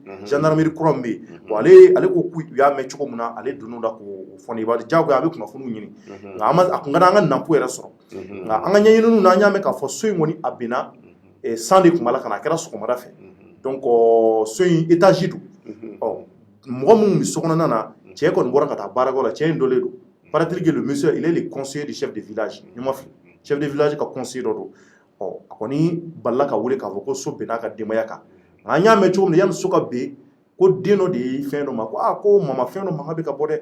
kura min bɛ yen bon ale ko k'u y'a mɛn cogo min na ale donn'o la k'o fɔ ne b'a diyagoya a bɛ kunnafoniw ɲini nka a kun ka di an ka Nampo yɛrɛ sɔrɔ nka an ka ɲɛɲininiw na an y'a mɛn k'a fɔ so in kɔni a binna san de tun b'a la ka na a kɛra sɔgɔmada fɛ donc so in étage don mɔgɔ minnu bɛ so kɔnɔna na cɛ kɔni bɔra ka taa baarayɔrɔ la cɛ in dɔlen don paraît-il que le monsieur il est le conseiller du chef de village ni ma fili chef de village ka conseiller dɔ don a kɔni balila ka wele k'a fɔ ko so bɛnna a ka denbaya kan nka an y'a mɛn cogo min na yanni so ka ben ko den dɔ de ye fɛn dɔ ma ko mama fɛn dɔ mankan bɛ ka bɔ dɛ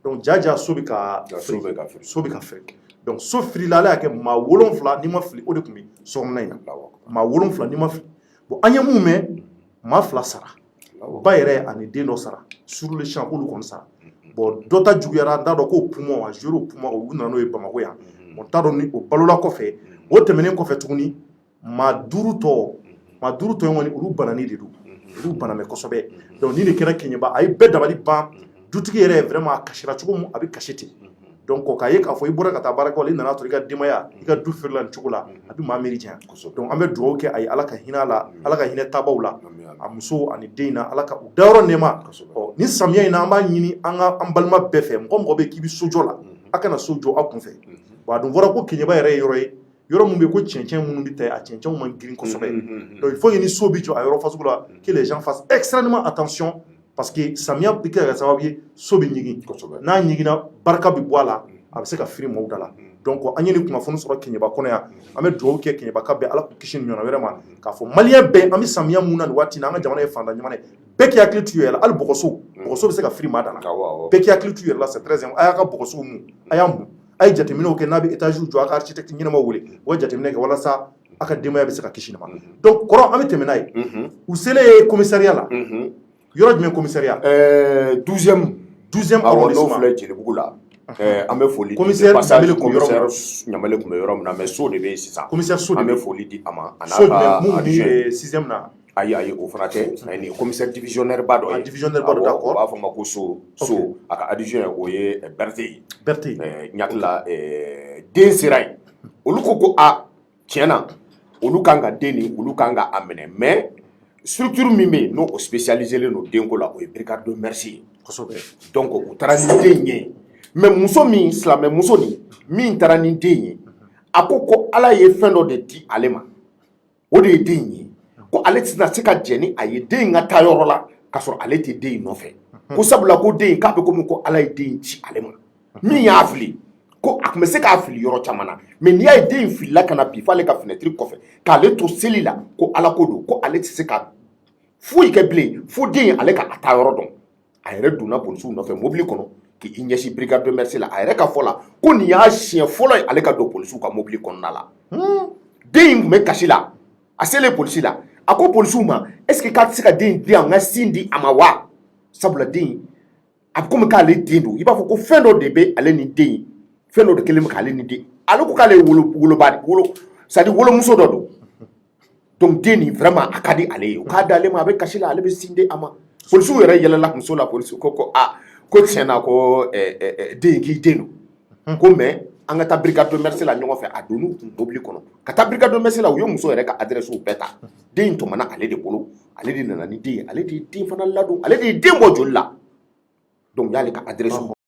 donc jaja so bɛ ka firi donc so firila ale y'a kɛ maa 7 ni ma fili o de tun bɛ so kɔnɔna in na maa 7 ni ma fili bon an ye mun mɛn maa 2 sara ba yɛrɛ ani den dɔ sara sur le champ k'olu kɔni sara bon dɔ ta juguyara n t'a dɔn ko poumon a joué o poumon u nana n'o ye Bamakɔ yan bon n t'a dɔn ni o balola kɔfɛ o tɛmɛnen kɔfɛ tuguni maa 5 tɔ in kɔni olu banani de don olu banamɛ kosɛbɛ donc ni de kɛra Keɲeba a ye bɛɛ dabali ban dutigi yɛrɛ vraiment a kasira cogo min a bɛ kasi ten donc k'a ye k'a fɔ i bɔra ka taa baara kɛ i nana sɔrɔ i ka denbaya i ka du feerela nin cogo la a bɛ maa miiri janya donc an bɛ dugawu kɛ a ye Ala ka hinɛ a la Ala ka hinɛ taabaw la a muso ani den na Ala ka u dayɔrɔ nɛɛma ni samiya in na an b'a ɲini an balima bɛɛ fɛ mɔgɔ mɔgɔ bɛ k'i bɛ sojɔ la a kana so jɔ aw kun fɛ bon a dun fɔra ko Keɲeba yɛrɛ ye yɔrɔ ye yɔrɔ min bɛ ko cɛncɛn minnu bɛ ta a cɛncɛnw man girin kosɛbɛ donc il faut que ni so bɛ jɔ a yɔrɔ fasugu la que les gens fassent extrêmement attention parce que samiya bɛ kɛ ka sababu ye so bɛ ɲigin n'a ɲiginna barika bɛ bɔ a la a bɛ se ka firi maaw da la donc an ye ni kunnafoni sɔrɔ Keɲeba kɔnɔ yan an bɛ dugawu kɛ Keɲebaka bɛɛ Ala k'u kisi nin ɲɔgɔnna wɛrɛ ma k'a fɔ maliyɛn bɛɛ an bɛ samiya mun na nin waati in na an ka jamana ye fantan jamana ye bɛɛ k'i hakili to i yɛrɛ la hali bɔgɔso bɛ se ka firi maa da la bɛɛ k'i hakili to i yɛrɛ la c'est très important a y'a ka bɔgɔsow mun a y'a mun a ye jateminɛw kɛ n'a bɛ étage jɔ a ka architecte ɲɛnamaw wele o ka jateminɛ kɛ walasa a ka denbaya bɛ se ka kisi nin ma donc kɔrɔ an bɛ tɛmɛ n'a ye u selen commissariat la yɔrɔ jumɛn commissariat 12e arrondissement filɛ Jelibugu la an bɛ foli commissaire Ɲamele tun bɛ yɔrɔ min na mais so de bɛ yen sisan commissaire so an bɛ foli di a ma a n'a so ka mun ni 6e na ayi o fana tɛ ni commissaire divisionnaire ba dɔ ye divisionnaire ba dɔ d'accord u b'a fɔ ma ko so a ka adjoint o ye Berthe ɲakila den sera yen olu ko a tiɲɛna olu kan ka den ni olu kan ka a minɛ mais structure min bɛ yen n'o spécialisé len don denko la o ye brigade de merci ye kosɛbɛ donc u taara ni den ye mais muso min silamɛ muso nin min taara ni den ye a ko Ala ye fɛn dɔ de di ale ma o de ye den ye ko ale tɛna se ka jɛn ni a ye den ka taa yɔrɔ la ka sɔrɔ ale tɛ den nɔfɛ ko sabula ko den k'a bɛ komi ko Ala ye den ci ale ma min y'a fili ko a tun bɛ se k'a fili yɔrɔ caman na mais n'i y'a ye den filila ka na bi f'ale ka fenêtre kɔfɛ k'ale to seli la ko Ala ko don ko ale tɛ se ka foyi kɛ bilen fo den ale ka a taa yɔrɔ dɔn a yɛrɛ donna polisiw nɔfɛ mobili kɔnɔ k'i ɲɛsin brigade de merci la a yɛrɛ ka fɔ la ko nin y'a siɲɛ fɔlɔ ye ale ka don polisiw ka mobili kɔnɔna la den in tun bɛ kasi la a selen polisi la a ko polisiw ma est-ce que k'a tɛ se ka den di yan n ka sin di a ma wa sabula den a bɛ komi k'ale den don i b'a fɔ ko fɛn dɔ de bɛ ale ni den fɛn dɔ de kɛlen bɛ k'ale ni den ale ko k'ale ye c'est à dire wolomuso dɔ don donc den nin vraiment a ka di ale ye o k'a di ale ma a bɛ kasi la ale bɛ sin di a ma polisiw yɛrɛ yɛlɛla muso la polisiw ko ko tiɲɛna ko den k'i den don ko mais an ka taa brigade de merci la ɲɔgɔn fɛ a donn'u kun mobili kɔnɔ ka taa brigade de merci la u ye muso yɛrɛ ka adresse bɛɛ ta den tɔmɔna ale de bolo ale de nana ni den ye ale de ye den fana ladon ale de ye den bɔ joli la donc u y'ale ka adresse